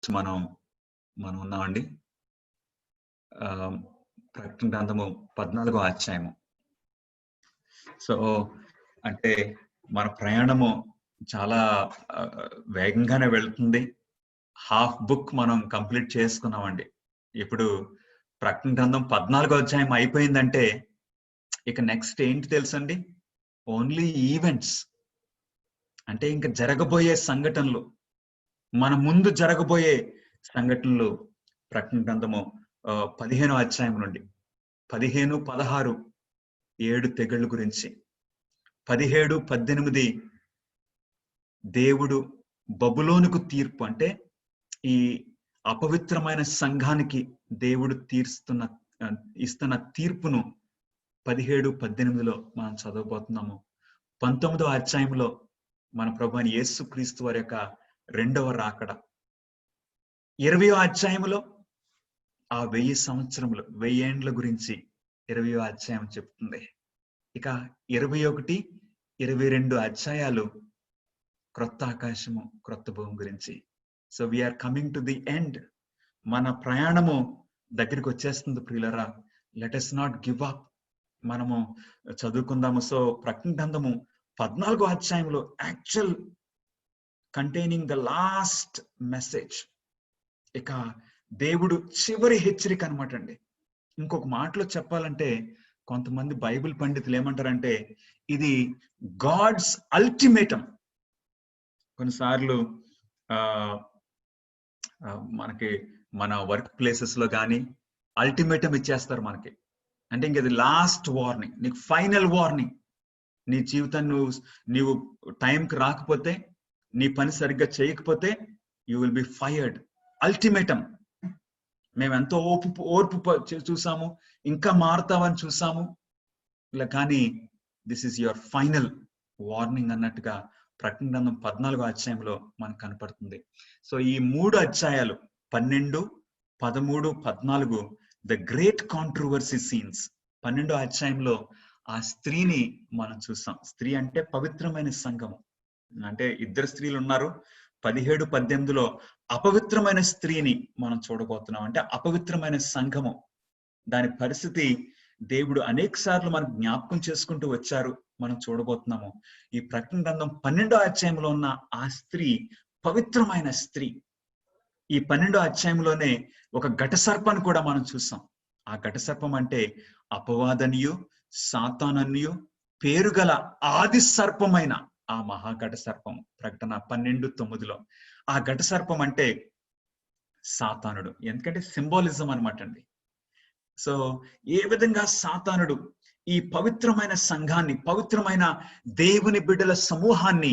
మనం మనం ఉన్నామండి. ప్రకటన గ్రంథము 14వ అధ్యాయము. సో, అంటే మన ప్రయాణము చాలా వేగంగానే వెళ్తుంది. హాఫ్ బుక్ మనం కంప్లీట్ చేసుకున్నామండి. ఇప్పుడు ప్రకటన గ్రంథం 14వ అధ్యాయం అయిపోయిందంటే ఇక నెక్స్ట్ ఏంటి తెలుసండి? Only events. అంటే ఇంక జరగబోయే సంఘటనలు, మన ముందు జరగబోయే సంఘటనలు ప్రకటన గ్రంథము 15వ అధ్యాయం నుండి 15, 16 7 తెగుళ్ళ గురించి, 17, 18 దేవుడు బబులోనుకు తీర్పు, అంటే ఈ అపవిత్రమైన సంఘానికి దేవుడు ఇస్తున్న తీర్పును 17, 18లో మనం చదవబోతున్నాము. 19వ అధ్యాయంలో మన ప్రభు అయిన యేసుక్రీస్తు వారి యొక్క రెండవ రాకడ. 20వ అధ్యాయంలో ఆ 1000 సంవత్సరములు 1000 ఏండ్ల గురించి 20వ అధ్యాయం చెప్తుంది. ఇక 21, 22 అధ్యాయాలు క్రొత్త ఆకాశము క్రొత్త భూమి గురించి. So we are coming to the end. మన ప్రయాణము దగ్గరికి వచ్చేస్తుంది ప్రియులరా. Let us not give up. మనము చదువుకుందాము. సో ప్రకటన గ్రంథము 14వ అధ్యాయంలో actual containing the last message. ఇక దేవుడు చివరి హెచ్చరిక అనమాట అండి. ఇంకొక మాటలో చెప్పాలంటే కొంతమంది బైబిల్ పండితులు ఏమంటారంటే ఇది గాడ్స్ అల్టిమేటం. కొన్నిసార్లు మనకి మన వర్క్ ప్లేసెస్ లో కానీ అల్టిమేటం ఇచ్చేస్తారు మనకి. అంటే ఇంక ఇది లాస్ట్ వార్నింగ్, నీకు ఫైనల్ వార్నింగ్. నీ జీవితాన్ని నీవు టైంకి రాకపోతే, నీ పని సరిగ్గా చేయకపోతే you will be fired. Ultimatum. మేము ఎంతో ఓర్పు చూసాము, ఇంకా మారుతావని చూసాము, ఇలా కానీ this is your final warning అన్నట్టుగా ప్రకటన గ్రంథం 14వ అధ్యాయంలో మనకు కనపడుతుంది. సో ఈ 3 అధ్యాయాలు 12, 13, 14 ద గ్రేట్ కాంట్రవర్సీ సీన్స్. 12వ అధ్యాయంలో ఆ స్త్రీని మనం చూసాం. స్త్రీ అంటే పవిత్రమైన సంఘము. అంటే ఇద్దరు స్త్రీలు ఉన్నారు. 17, 18లో అపవిత్రమైన స్త్రీని మనం చూడబోతున్నాం. అంటే అపవిత్రమైన సంఘము, దాని పరిస్థితి దేవుడు అనేక సార్లు మనకు జ్ఞాపకం చేసుకుంటూ వచ్చారు, మనం చూడబోతున్నాము. ఈ ప్రకటన గ్రంథం 12వ అధ్యాయంలో ఉన్న ఆ స్త్రీ పవిత్రమైన స్త్రీ. ఈ 12వ అధ్యాయంలోనే ఒక ఘట సర్పాన్ని కూడా మనం చూసాం. ఆ ఘట సర్పం అంటే అపవాదనియు సాతాననియు పేరుగల ఆది సర్పమైన ఆ మహాఘట సర్పం. ప్రకటన 12:9లో ఆ ఘట సర్పం అంటే సాతానుడు. ఎందుకంటే సింబాలిజం అనమాట అండి. సో ఏ విధంగా సాతానుడు ఈ పవిత్రమైన సంఘాన్ని, పవిత్రమైన దేవుని బిడ్డల సమూహాన్ని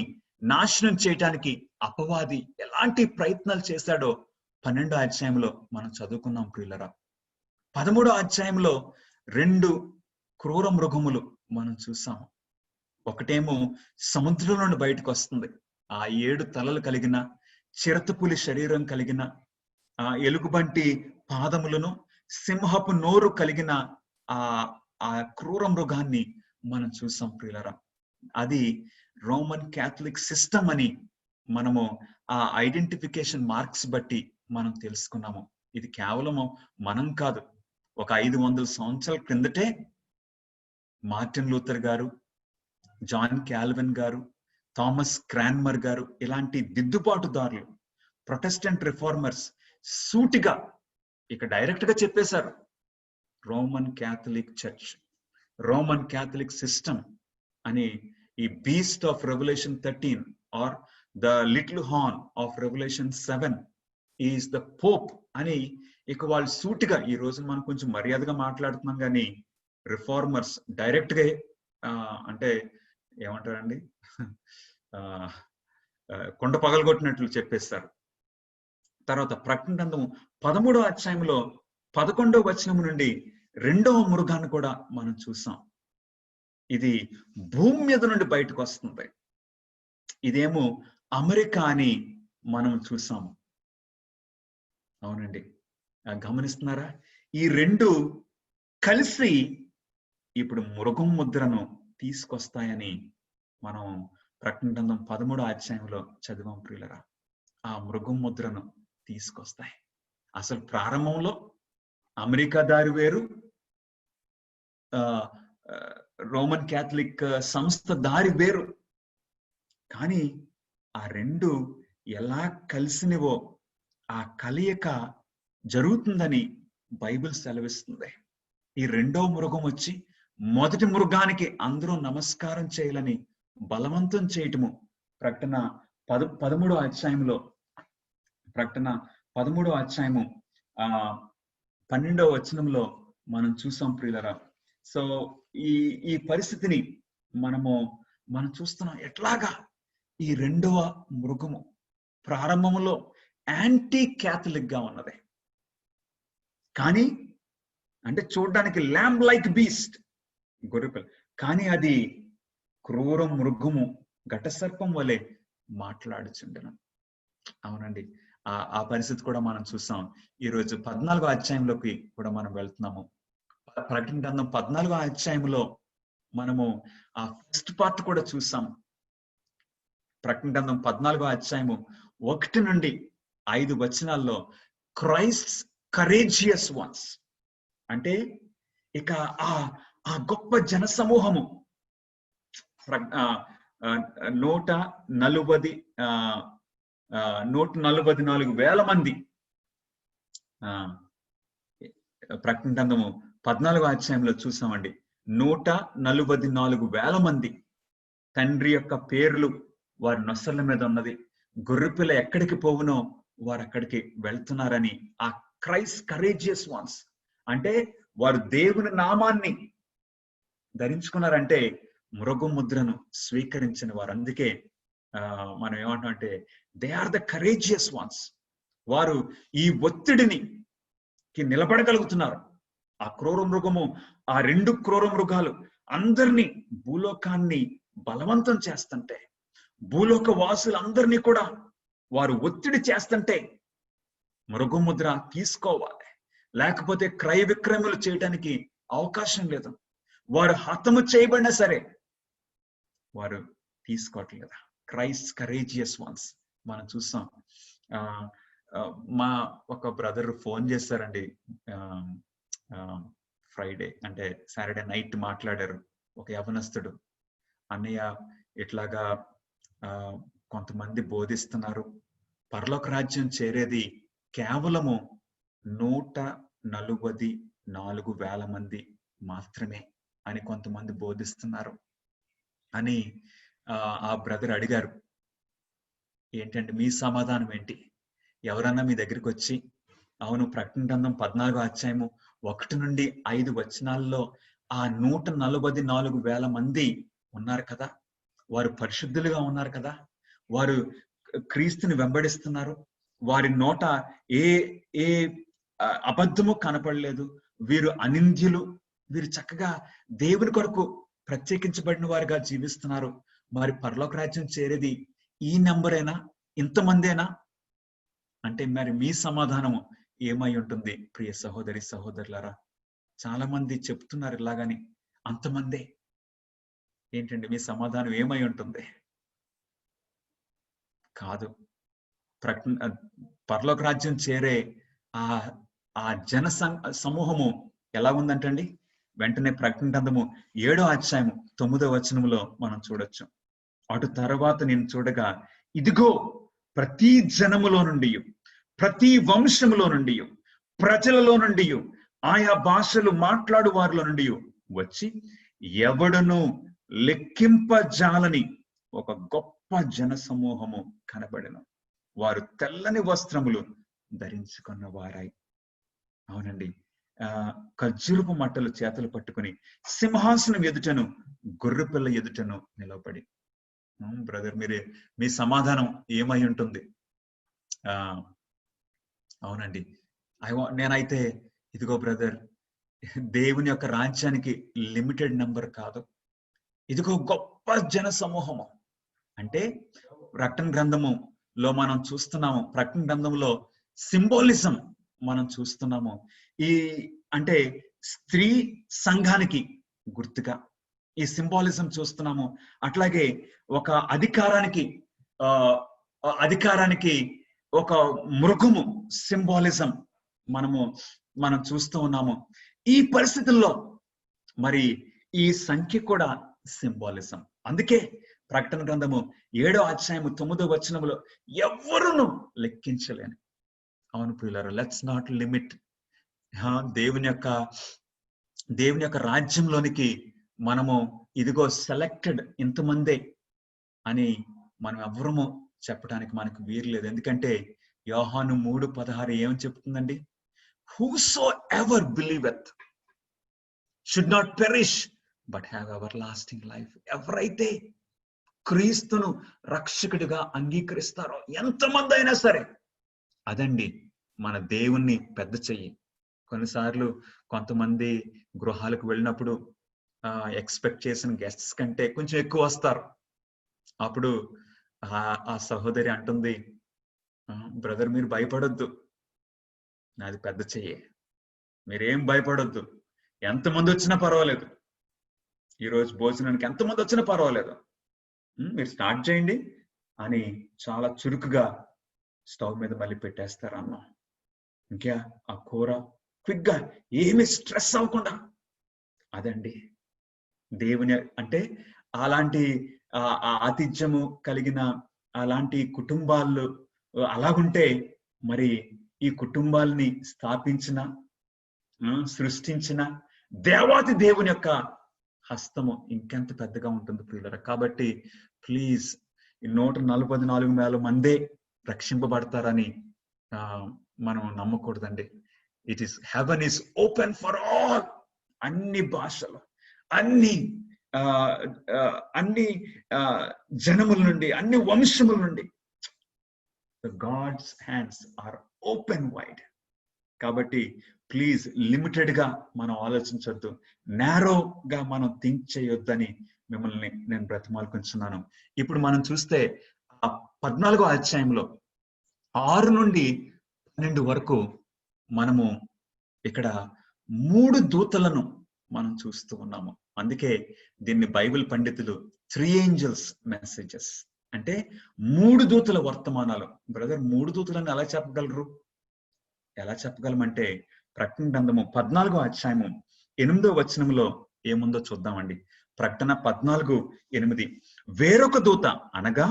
నాశనం చేయటానికి అపవాది ఎలాంటి ప్రయత్నాలు చేశాడో 12వ అధ్యాయంలో మనం చదువుకున్నాం ప్రియులరా. 13వ అధ్యాయంలో 2 క్రూర మృగములు మనం చూసాము. ఒకటేమో సముద్రం నుండి బయటకు వస్తుంది. ఆ 7 తలలు కలిగిన, చిరతపులి శరీరం కలిగిన, ఆ ఎలుగుబంటి పాదములను, సింహపు నోరు కలిగిన ఆ క్రూర మృగాన్ని మనం చూసాం ప్రియులరా. అది రోమన్ క్యాథలిక్ సిస్టమ్ అని మనము ఆ ఐడెంటిఫికేషన్ మార్క్స్ బట్టి మనం తెలుసుకున్నాము. ఇది కేవలం మనం కాదు, ఒక 500 సంవత్సరాల క్రిందటే మార్టిన్ లూథర్ గారు, జాన్ క్యాల్విన్ గారు, థామస్ క్రాన్మర్ గారు ఇలాంటి దిద్దుబాటుదారులు, ప్రొటెస్టెంట్ రిఫార్మర్స్ సూటిగా ఇక డైరెక్ట్ గా చెప్పేశారు, Roman Catholic church, Roman Catholic system అని, ఈ beast of Revelation 13 are the little horn of Revelation 7 is the pope అని ఇక వాళ్ళు సూటిగా, ఈ రోజు మనం కొంచెం మర్యాదగా మాట్లాడుతున్నాం కానీ రిఫార్మర్స్ డైరెక్ట్ గా అంటే ఏమంటారండి, కొండ పగలగొట్టినట్లు చెప్పేస్తారు. తర్వాత ప్రకటన గ్రంథం 13వ అధ్యాయంలో 11వ వచనం నుండి 2వ మృగాన్ని కూడా మనం చూసాం. ఇది భూమి మీద నుండి బయటకు వస్తుంది. ఇదేమో అమెరికా అని మనం చూసాము. అవునండి, గమనిస్తున్నారా? ఈ 2 కలిసి ఇప్పుడు మృగం ముద్రను తీసుకొస్తాయని మనం ప్రకటన గ్రంథం 13వ అధ్యాయంలో చదివాం ప్రియులరా. ఆ మృగం ముద్రను తీసుకొస్తాయి. అసలు ప్రారంభంలో అమెరికా దారి వేరు, రోమన్ క్యాథలిక్ సంస్థ దారి వేరు. కానీ ఆ రెండు ఎలా కలిసినవో ఆ కలయిక జరుగుతుందని బైబిల్ సెలవిస్తుంది. ఈ రెండవ మృగం వచ్చి మొదటి మృగానికి అందరూ నమస్కారం చేయాలని బలవంతం చేయటము ప్రకటన 13వ అధ్యాయంలో, ప్రకటన 13వ అధ్యాయము 12వ వచనంలో మనం చూసాం ప్రియులరా. సో ఈ పరిస్థితిని మనం చూస్తున్నాం. ఎట్లాగా ఈ రెండవ మృగము ప్రారంభంలో యాంటీ క్యాథలిక్ గా ఉన్నది, కానీ అంటే చూడడానికి ల్యాంబ్ లైక్ బీస్ట్, గొర్రెపిల్ల, కానీ అది క్రూర మృగము ఘటసర్పం వలె మాట్లాడుచుండెను. అవునండి, ఆ పరిస్థితి కూడా మనం చూసాం. ఈరోజు 14వ అధ్యాయంలోకి కూడా మనం వెళ్తున్నాము. ప్రకటన గ్రంథం 14వ అధ్యాయంలో మనము ఆ ఫస్ట్ పార్ట్ కూడా చూసాం. ప్రకటన గ్రంథం 14వ అధ్యాయము 1 నుండి 5 వచనాల్లో క్రైస్ట్ కరేజియస్ వన్స్, అంటే ఇక ఆ గొప్ప జన సమూహము 144,000 మంది, ప్రకటన గ్రంథము 14వ అధ్యాయంలో చూసామండి. 144,000 మంది తండ్రి యొక్క పేర్లు వారి నొసళ్ళ మీద ఉన్నది. గొర్రెపిల్ల ఎక్కడికి పోవునో వారు అక్కడికి వెళ్తున్నారని ఆ క్రైస్ట్ కరేజియస్ వన్స్, అంటే వారు దేవుని నామాన్ని ధరించుకున్నారంటే మృగం ముద్రను స్వీకరించిన వారు. అందుకే మనం ఏమంటాం అంటే they are the courageous ones. వారు ఈ ఒత్తిడిని నిలబడగలుగుతున్నారు. ఆ క్రూర మృగము, ఆ 2 క్రూర మృగాలు అందరినీ, భూలోకాన్ని బలవంతం చేస్తుంటే, భూలోక వాసులందరినీ కూడా వారు ఒత్తిడి చేస్తుంటే మృగం ముద్ర తీసుకోవాలి, లేకపోతే క్రయ విక్రయములు చేయడానికి అవకాశం లేదు. వారు హతము చేయబడినా సరే వారు తీసుకోవట్లేదు. క్రైస్ట్ కరేజియస్ వన్స్ మనం చూస్తాం. మా ఒక బ్రదర్ ఫోన్ చేశారండి, ఫ్రైడే అంటే సాటర్డే నైట్ మాట్లాడారు. ఒక యవనస్తుడు, అన్నయ్య ఇట్లాగా కొంతమంది బోధిస్తున్నారు, పరలోక రాజ్యం చేరేది కేవలము 144,000 మంది మాత్రమే అని కొంతమంది బోధిస్తున్నారు అని ఆ బ్రదర్ అడిగారు. ఏంటంటే మీ సమాధానం ఏంటి? ఎవరన్నా మీ దగ్గరికి వచ్చి, అవును ప్రకటన గ్రంథం 14వ అధ్యాయము 1 నుండి 5 వచనాల్లో ఆ 144,000 మంది ఉన్నారు కదా, వారు పరిశుద్ధులుగా ఉన్నారు కదా, వారు క్రీస్తుని వెంబడిస్తున్నారు, వారి నోట ఏ అబద్ధము కనపడలేదు, వీరు అనింద్యులు, వీరు చక్కగా దేవుని కొరకు ప్రత్యేకించబడిన వారుగా జీవిస్తున్నారు, మరి పరలోక రాజ్యం చేరేది ఈ నెంబరేనా, ఇంతమందేనా అంటే మరి మీ సమాధానము ఏమై ఉంటుంది ప్రియ సహోదరి సహోదరులారా? చాలా మంది చెప్తున్నారు ఇలాగని, అంతమందే. ఏంటండి మీ సమాధానం ఏమై ఉంటుంది? కాదు, పరలోక రాజ్యం చేరే ఆ జన సమూహము ఎలా ఉందంటండి? వెంటనే ప్రకటన గ్రంథము 7వ అధ్యాయము 9వ వచనములో మనం చూడొచ్చు. అటు తర్వాత నేను చూడగా, ఇదిగో ప్రతి జనములో నుండి, ప్రతి వంశములో నుండి, ప్రజలలో నుండి, ఆయా భాషలు మాట్లాడు వారిలో నుండి వచ్చి ఎవడును లెక్కింపజాలని ఒక గొప్ప జన సమూహము కనబడెను. వారు తెల్లని వస్త్రములు ధరించుకున్న వారాయి. అవునండి, ఖర్జూరపు మట్టలు చేతులు పట్టుకుని సింహాసనం ఎదుటను గొర్రెపిల్ల ఎదుటను నిలబడి. బ్రదర్ మీ సమాధానం ఏమై ఉంటుంది? అవునండి, నేనైతే ఇదిగో బ్రదర్, దేవుని యొక్క రాజ్యానికి లిమిటెడ్ నెంబర్ కాదు, ఇదిగో గొప్ప జన సమూహము. అంటే ప్రకటన గ్రంథములో మనం చూస్తున్నాము, ప్రకటన గ్రంథంలో సింబాలిజం మనం చూస్తున్నాము. అంటే స్త్రీ సంఘానికి గుర్తుగా ఈ సింబాలిజం చూస్తున్నాము. అట్లాగే ఒక అధికారానికి ఒక మృగము సింబాలిజం మనం చూస్తూ ఉన్నాము. ఈ పరిస్థితుల్లో మరి ఈ సంఖ్య కూడా సింబాలిజం. అందుకే ప్రకటన గ్రంథము 7వ అధ్యాయము 9వ వచనములో ఎవరును లెక్కించలేని. అవును ప్రియులారా, లెట్స్ నాట్ లిమిట్ దేవుని యొక్క రాజ్యంలోనికి మనము ఇదిగో సెలెక్టెడ్ ఇంతమందే అని మనం ఎవ్వరము చెప్పడానికి మనకు వీలు లేదు. ఎందుకంటే యోహాను 3:16 ఏమని చెప్తుందండి? Whosoever believeth should not perish but have everlasting life. ఎవరైతే క్రీస్తును రక్షకుడిగా అంగీకరిస్తారో ఎంతమంది అయినా సరే, అదండి మన దేవుణ్ణి పెద్ద చెయ్యి. కొన్నిసార్లు కొంతమంది గృహాలకు వెళ్ళినప్పుడు ఎక్స్పెక్ట్ చేసిన గెస్ట్స్ కంటే కొంచెం ఎక్కువ వస్తారు. అప్పుడు ఆ సహోదరి అంటుంది, బ్రదర్ మీరు భయపడొద్దు, నాది పెద్ద చెయ్యి, మీరేం భయపడొద్దు, ఎంతమంది వచ్చినా పర్వాలేదు, ఈరోజు భోజనానికి ఎంతమంది వచ్చినా పర్వాలేదు, మీరు స్టార్ట్ చేయండి అని చాలా చురుకుగా స్టవ్ మీద మళ్ళీ పెట్టేస్తారు అన్నం. ఇంకా ఆ కూర క్విక్ గా, ఏమి స్ట్రెస్ అవ్వకుండా. అదండి దేవుని అంటే అలాంటి ఆతిథ్యము కలిగిన అలాంటి కుటుంబాలు అలాగుంటే మరి ఈ కుటుంబాలని స్థాపించిన సృష్టించిన దేవాతి దేవుని యొక్క హస్తము ఇంకెంత పెద్దగా ఉంటుంది ప్రియులారా. కాబట్టి ప్లీజ్ 144,000 మందే రక్షింపబడతారని మనం నమ్మకూడదండి. It is heaven is open for all. అన్ని భాషలు, అన్ని జనముల నుండి, అన్ని వంశముల నుండి God's hands are open wide. కాబట్టి ప్లీజ్ లిమిటెడ్ గా మనం ఆలోచించొద్దు, నేరోగా మనం థింక్ చేయొద్దని మిమ్మల్ని నేను బ్రతిమాలుకుంటున్నాను. ఇప్పుడు మనం చూస్తే 14వ అధ్యాయంలో 6 నుండి 12 వరకు మనము ఇక్కడ 3 దూతలను మనం చూస్తూ ఉన్నాము. అందుకే దీన్ని బైబిల్ పండితులు 3 ఏంజల్స్ మెసేజెస్ అంటే 3 దూతల వర్తమానాలు. బ్రదర్ 3 దూతలను ఎలా చెప్పగలరు? ఎలా చెప్పగలమంటే ప్రకటన గ్రంథము 14వ అధ్యాయము 8వ వచనంలో ఏముందో చూద్దామండి. ప్రకటన 14:8 వేరొక దూత అనగా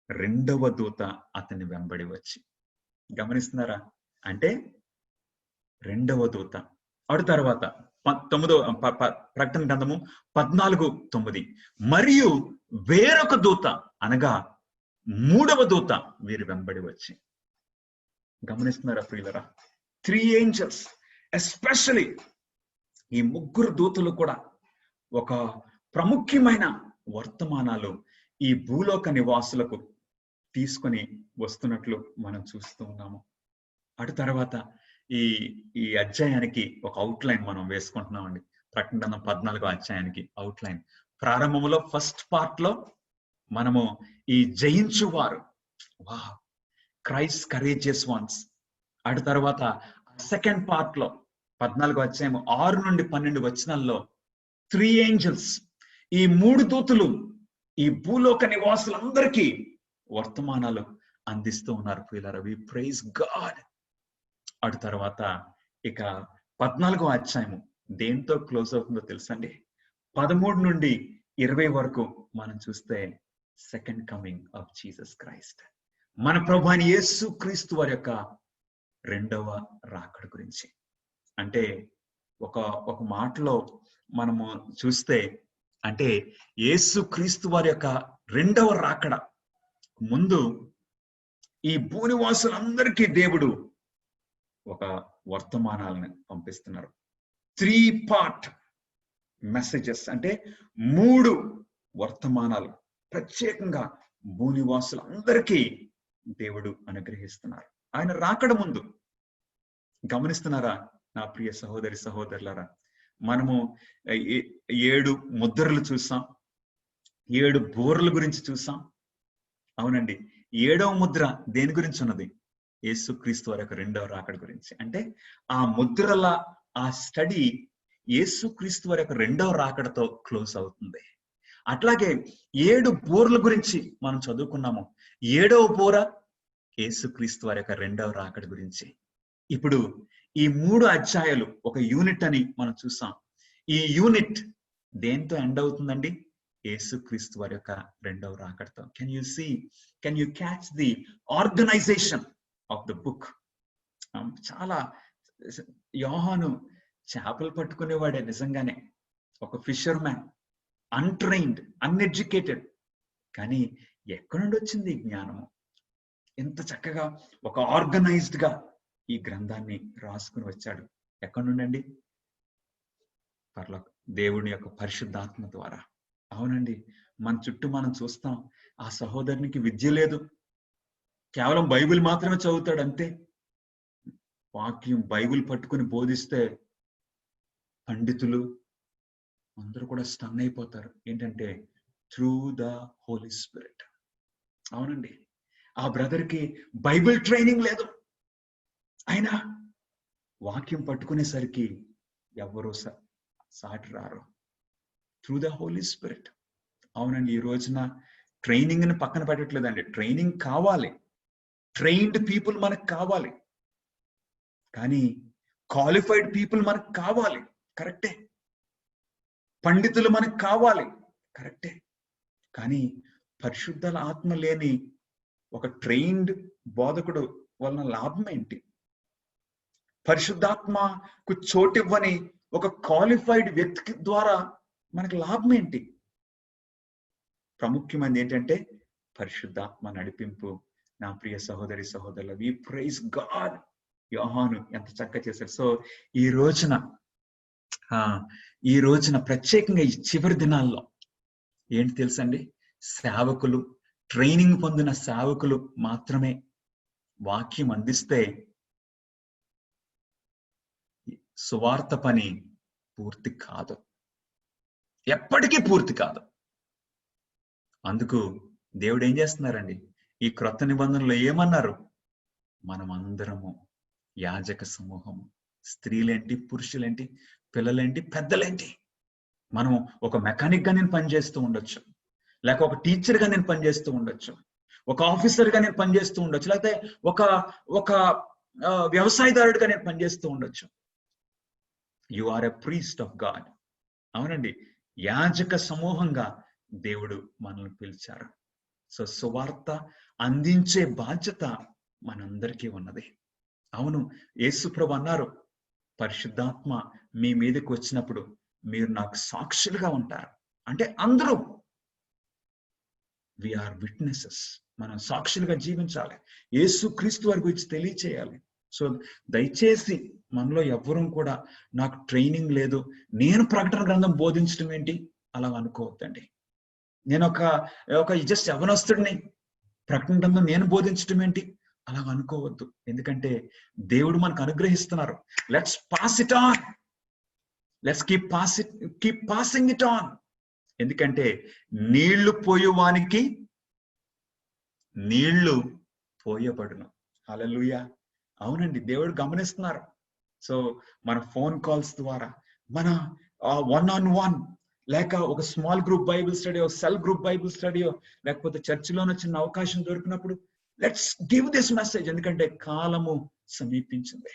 2వ దూత అతన్ని వెంబడి వచ్చి. గమనిస్తున్నారా? అంటే 2వ దూత. అటు తర్వాత 9వ ప్రకటన గ్రంథము 14:9 మరియు వేరొక దూత అనగా 3వ దూత వీరి వెంబడి వచ్చి. గమనిస్తున్నారా ప్రియులరా? 3 ఏంజల్స్, ఎస్పెషలీ ఈ 3 దూతలు కూడా ఒక ప్రాముఖ్యమైన వర్తమానాలు ఈ భూలోక నివాసులకు తీసుకొని వస్తున్నట్లు మనం చూస్తూ ఉన్నాము. అటు తర్వాత ఈ అధ్యాయానికి ఒక అవుట్లైన్ మనం వేసుకుంటున్నామండి. ప్రకటన గ్రంథం 14వ అధ్యాయానికి అవుట్లైన్. ప్రారంభంలో ఫస్ట్ పార్ట్ లో మనము ఈ జయించువారు, క్రైస్ట్ కరేజియస్ వన్స్. అటు తర్వాత సెకండ్ పార్ట్ లో 14వ అధ్యాయం 6 నుండి 12 వచనాల్లో 3 ఏంజల్స్, ఈ 3 దూతలు ఈ భూలోక నివాసులందరికీ వర్తమానాలు అందిస్తూ ఉన్నారు ప్రియులారా. We praise God. అటు తర్వాత ఇక 14వ అధ్యాయము దేంతో క్లోజ్ అవుతుందో తెలుసండి? 13 నుండి 20 వరకు మనం చూస్తే second coming of Jesus Christ, మన ప్రభు అయిన యేసు క్రీస్తు వారి యొక్క 2వ రాకడ గురించి. అంటే ఒక మాటలో మనము చూస్తే, అంటే యేసు క్రీస్తు వారి యొక్క 2వ రాకడ ముందు ఈ భూనివాసులందరికీ దేవుడు ఒక వర్తమానాలను పంపిస్తున్నారు. 3 పార్ట్ మెసేజెస్ అంటే 3 వర్తమానాలు ప్రత్యేకంగా భూనివాసులందరికీ దేవుడు అనుగ్రహిస్తున్నారు ఆయన రాకడ ముందు. గమనిస్తున్నారా నా ప్రియ సహోదరి సహోదరులారా? మనము 7 ముద్రలు చూసాం, 7 బోర్ల గురించి చూసాం. అవునండి, 7వ ముద్ర దేని గురించి ఉన్నది? యేసుక్రీస్తు వారి యొక్క 2వ రాకడ గురించి. అంటే ఆ ముద్రల ఆ స్టడీ యేసుక్రీస్తు వారి యొక్క 2వ రాకడతో క్లోజ్ అవుతుంది. అట్లాగే 7 బోర్ల గురించి మనం చదువుకున్నాము. 7వ బోర యేసుక్రీస్తు వారి యొక్క రెండవ రాకడ గురించి. ఇప్పుడు ఈ 3 అధ్యాయాలు ఒక యూనిట్ అని మనం చూసాం. ఈ యూనిట్ దేంతో ఎండ్ అవుతుందండి? యేసుక్రీస్తు వారి యొక్క రెండవ రాకడతో. Can you catch the organization of the book? చాలా యోహాను చేపలు పట్టుకునేవాడే నిజంగానే, ఒక ఫిషర్ మ్యాన్, అన్ట్రైన్డ్, అన్ఎడ్యుకేటెడ్. కానీ ఎక్కడి నుండి వచ్చింది ఈ జ్ఞానము? ఎంత చక్కగా ఒక ఆర్గనైజ్డ్ గా ఈ గ్రంథాన్ని రాసుకుని వచ్చాడు. ఎక్కడి నుండి? పరలోక దేవుని యొక్క పరిశుద్ధాత్మ ద్వారా. అవునండి, మన చుట్టూ మనం చూస్తాం, ఆ సహోదరునికి విద్య లేదు, కేవలం బైబిల్ మాత్రమే చదువుతాడు అంతే. వాక్యం బైబిల్ పట్టుకుని బోధిస్తే పండితులు అందరూ కూడా స్టన్ అయిపోతారు. ఏంటంటే త్రూ ద హోలీ స్పిరిట్. అవునండి, ఆ బ్రదర్ కి బైబిల్ ట్రైనింగ్ లేదు, అయినా వాక్యం పట్టుకునేసరికి ఎవరో సాటి రారు. Through the Holi Spirit. అవునండి, ఈ రోజున ట్రైనింగ్ ని పక్కన పెట్టట్లేదండి. ట్రైనింగ్ కావాలి, ట్రైన్డ్ పీపుల్ మనకు కావాలి, కానీ క్వాలిఫైడ్ పీపుల్ మనకు కావాలి, కరెక్టే. పండితులు మనకు కావాలి, కరెక్టే. కానీ పరిశుద్ధ ఆత్మ లేని ఒక ట్రైన్డ్ బోధకుడు వలన లాభం ఏంటి? పరిశుద్ధాత్మకు చోటివ్వని ఒక క్వాలిఫైడ్ వ్యక్తి ద్వారా మనకు లాభం ఏంటి? ప్రాముఖ్యమైనది ఏంటంటే పరిశుద్ధాత్మ నడిపింపు. నా ప్రియ సహోదరి సహోదరులు, వి ప్రైజ్ గాడ్. యోహాను ఎంత చక్కగా చేశారు. సో ఈ రోజున ప్రత్యేకంగా ఈ చివరి దినాల్లో ఏంటి తెలుసండి, సేవకులు, ట్రైనింగ్ పొందిన సేవకులు మాత్రమే వాక్యం అందిస్తే సువార్త పని పూర్తి కాదు, ఎప్పటికీ పూర్తి కాదు. అందుకు దేవుడు ఏం చేస్తున్నారండి, ఈ క్రొత్త నిబంధనలో ఏమన్నారు? మనం అందరము యాజక సమూహము, స్త్రీలేంటి, పురుషులేంటి, పిల్లలేంటి, పెద్దలేంటి. మనం ఒక మెకానిక్ గా నేను పనిచేస్తూ ఉండొచ్చు, లేక ఒక టీచర్ గా నేను పనిచేస్తూ ఉండొచ్చు, ఒక ఆఫీసర్ గా నేను పనిచేస్తూ ఉండొచ్చు, లేకపోతే ఒక వ్యవసాయదారుడిగా నేను పనిచేస్తూ ఉండొచ్చు. You are a priest of God. అవునండి, యాజక సమూహంగా దేవుడు మనల్ని పిలిచారు. సో సువార్త అందించే బాధ్యత మనందరికీ ఉన్నది. అవును, యేసుప్రభు అన్నారు, పరిశుద్ధాత్మ మీ మీదకి వచ్చినప్పుడు మీరు నాకు సాక్షులుగా ఉంటారు. అంటే అందరూ వీఆర్ విట్నెసెస్. మనం సాక్షులుగా జీవించాలి, యేసుక్రీస్తు వారి గురించి తెలియచేయాలి. సో దయచేసి మనలో ఎవ్వరూ కూడా నాకు ట్రైనింగ్ లేదు, నేను ప్రకటన గ్రంథం బోధించడం ఏంటి అలా అనుకోవద్దండి. నేను ఒక జస్ట్ యవనస్తుడిని, ప్రకటన గ్రంథం నేను బోధించడం ఏంటి అలా అనుకోవద్దు. ఎందుకంటే దేవుడు మనకు అనుగ్రహిస్తున్నారు. Let's pass it on, let's keep passing it on. ఎందుకంటే నీళ్లు పోయేవానికి నీళ్లు పోయబడును. హల్లెలూయా. అవునండి, దేవుడు గమనిస్తున్నారు. సో మన ఫోన్ కాల్స్ ద్వారా, మన 1-on-1, లేక ఒక small group Bible study, cell group Bible స్టడీయో, లేకపోతే చర్చిలోనే చిన్న అవకాశం దొరికినప్పుడు లెట్స్ గివ్ దిస్ మెసేజ్. ఎందుకంటే కాలము సమీపించింది.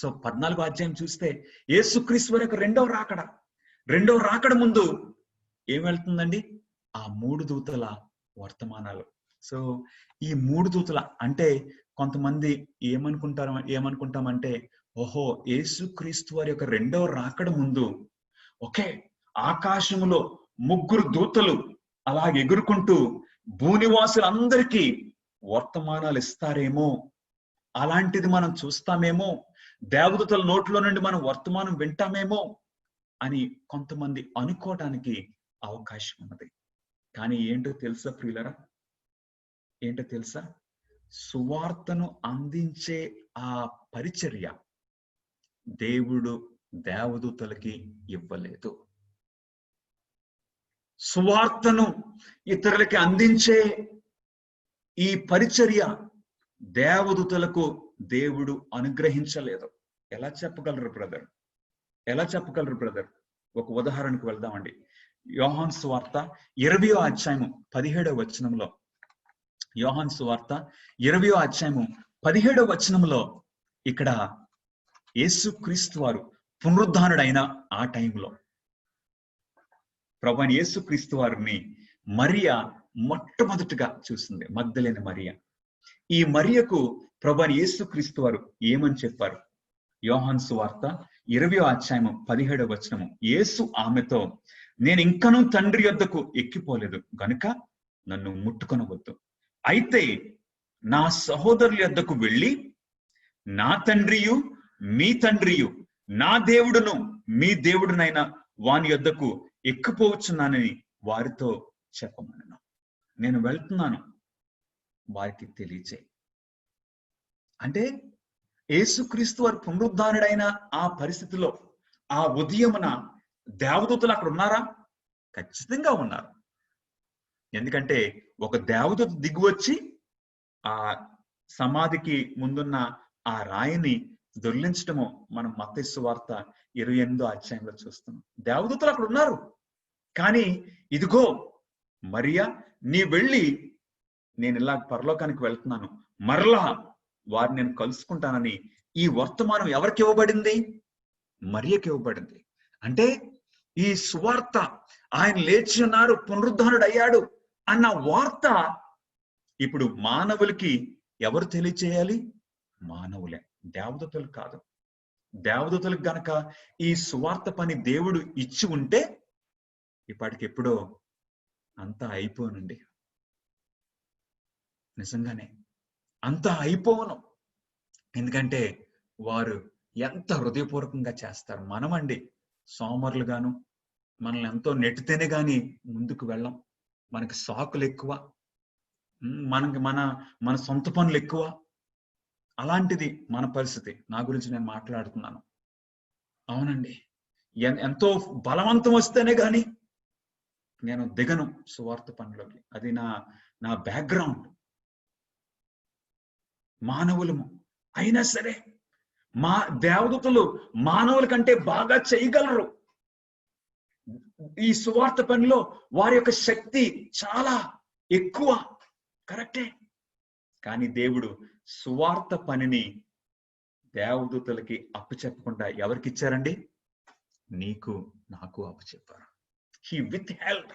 సో 14వ అధ్యాయం చూస్తే యేసుక్రీస్తు వారి యొక్క రెండవ రాకడ ముందు ఏం వెళ్తుందండి? ఆ 3 దూతల వర్తమానాలు. సో ఈ 3 దూతల అంటే కొంతమంది ఏమనుకుంటామంటే, ఓహో, యేసుక్రీస్తు వారి యొక్క రెండవ రాకడ ముందు ఓకే ఆకాశములో 3 దూతలు అలా ఎగురుకుంటూ భూనివాసులందరికీ వర్తమానాలు ఇస్తారేమో, అలాంటిది మనం చూస్తామేమో, దేవదూతల నోట్లో నుండి మనం వర్తమానం వింటామేమో అని కొంతమంది అనుకోవడానికి అవకాశం ఉన్నది. కానీ ఏంటో తెలుసా ప్రియులరా, ఏంటో తెలుసా? సువార్తను అందించే ఆ పరిచర్య దేవుడు దేవదూతలకి ఇవ్వలేదు. సువార్తను ఇతరులకి అందించే ఈ పరిచర్య దేవదూతలకు దేవుడు అనుగ్రహించలేదు. ఎలా చెప్పగలరు బ్రదర్? ఒక ఉదాహరణకు వెళ్దామండి. యోహాను సువార్త 20వ అధ్యాయము 17వ వచనంలో యోహాను సువార్త 20వ అధ్యాయము 17వ వచనంలో ఇక్కడ యేసుక్రీస్తు వారు పునరుద్ధానుడైన ఆ టైంలో ప్రభువైన యేసుక్రీస్తు వారిని మరియ మొట్టమొదటిగా చూసింది, మగ్దలేని మరియ. ఈ మరియకు ప్రభువైన యేసుక్రీస్తు వారు ఏమని చెప్పారు? యోహాను సువార్త 20వ అధ్యాయము 17వ వచనము. యేసు ఆమెతో, నేను ఇంకనూ తండ్రి యొద్దకు ఎక్కిపోలేదు గనుక నన్ను ముట్టుకొనవద్దు. అయితే నా సహోదరుల యొద్దకు వెళ్ళి నా తండ్రియు మీ తండ్రియు, నా దేవుడును మీ దేవుడునైన వాని యొద్దకు ఎక్కిపోవచ్చున్నానని వారితో చెప్పమన్నాను. నేను వెళ్తున్నాను, వారికి తెలియచేయి. అంటే యేసుక్రీస్తు వారు పునరుద్ధానుడైన ఆ పరిస్థితిలో ఆ ఉదయమున దేవదూతలు అక్కడ ఉన్నారా? ఖచ్చితంగా ఉన్నారు. ఎందుకంటే ఒక దేవదూత దిగువచ్చి ఆ సమాధికి ముందున్న ఆ రాయిని దొర్లించడము మనం మత్తయి సువార్త 28వ అధ్యాయంలో చూస్తున్నాం. దేవదూతలు అక్కడ ఉన్నారు. కానీ ఇదిగో మరియా, నీ వెళ్ళి నేను ఇలా పరలోకానికి వెళ్తున్నాను, మరలా వారిని నేను కలుసుకుంటానని ఈ వర్తమానం ఎవరికి ఇవ్వబడింది? మరియకి ఇవ్వబడింది. అంటే ఈ సువార్త, ఆయన లేచి ఉన్నారు, పునరుద్ధానుడు అయ్యాడు అన్న వార్త ఇప్పుడు మానవులకి ఎవరు తెలియచేయాలి? మానవులే, దేవదూతలు కాదు. దేవదూతలకు గనక ఈ సువార్త పని దేవుడు ఇచ్చి ఉంటే ఇప్పటికి ఎప్పుడో అంతా అయిపోనండి. నిజంగానే అంతా అయిపోవను. ఎందుకంటే వారు ఎంత హృదయపూర్వకంగా చేస్తారు. మనమండి సోమరులుగాను, మనల్ని ఎంతో నెట్టితేనే గాని ముందుకు వెళ్ళం. మనకి సాకులు ఎక్కువ, మనకి మన సొంత పనులు ఎక్కువ. అలాంటిది మన పరిస్థితి. నా గురించి నేను మాట్లాడుతున్నాను. అవునండి, ఎంతో బలవంతం వస్తేనే గాని నేను దిగను సువార్త పనిలోకి. అది నా బ్యాక్గ్రౌండ్. మానవులము అయినా సరే మా దేవదూతలు మానవుల కంటే బాగా చేయగలరు. ఈ సువార్త పనిలో వారి యొక్క శక్తి చాలా ఎక్కువ, కరెక్టే. కానీ దేవుడు సువార్త పనిని దేవదూతలకి అప్పచెప్పకుండా ఎవరికి ఇచ్చారండి? నీకు నాకు అప్పచెప్పారు. He withheld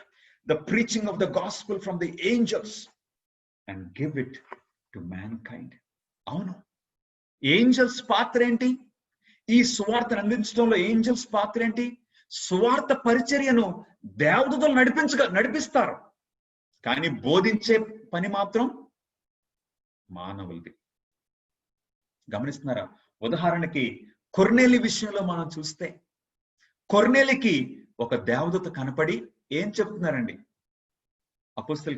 the preaching of the gospel from the angels and give it to mankind. అవును, ఏంజల్స్ పాత్ర ఏంటి? ఈ సువార్తను అందించడంలో ఏంజల్స్ పాత్ర ఏంటి? సువార్త పరిచర్యను దేవదూతలు నడిపిస్తారు. కానీ బోధించే పని మాత్రం మానవులది. గమనిస్తున్నారా? ఉదాహరణకి కొర్నేలి విషయంలో మనం చూస్తే, కొర్నేలికి ఒక దేవదూత కనపడి ఏం చెప్తున్నారండి? అపోస్తల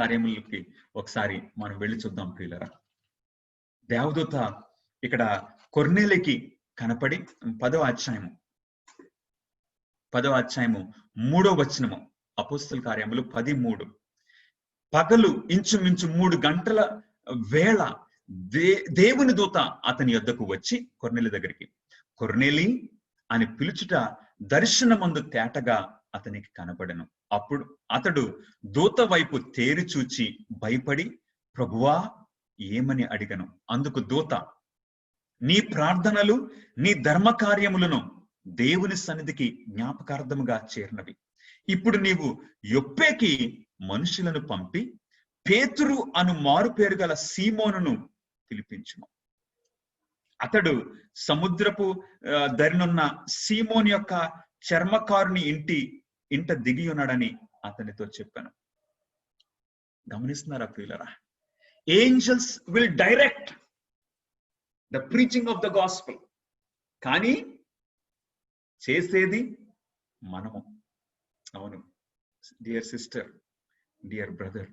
కార్యములకి ఒకసారి మనం వెళ్ళి చూద్దాం ప్రియులరా. దేవదూత ఇక్కడ కొర్నేలికి కనపడి 10వ అధ్యాయము 3వ వచనము. అపోస్తల కార్యములు 10:3. పగలు ఇంచుమించు 3 గంటల వేళ దేవుని దూత అతని యొద్దకు వచ్చి కొర్నేలి దగ్గరికి, కొర్నేలి అని పిలుచుట దర్శనమందు తేటగా అతనికి కనబడెను. అప్పుడు అతడు దూత వైపు తేరి చూచి భయపడి, ప్రభువా ఏమని అడిగను. అందుకు దూత, నీ ప్రార్థనలు నీ ధర్మ కార్యములను దేవుని సన్నిధికి జ్ఞాపకార్థముగా చేరినవి. ఇప్పుడు నీవు యొప్పేకి మనుషులను పంపి పేతురు అను మారు పేరు గల సీమోనును పిలిపించుము. అతడు సముద్రపు దరినున్న సీమోను యొక్క చర్మకారుని ఇంట దిగి ఉన్నాడని అతనితో చెప్పాను. గమనిస్తున్నారా ప్రియులరా? Angels will direct the preaching of the gospel, కానీ చేసేది మనము. అవును, dear sister, dear brother,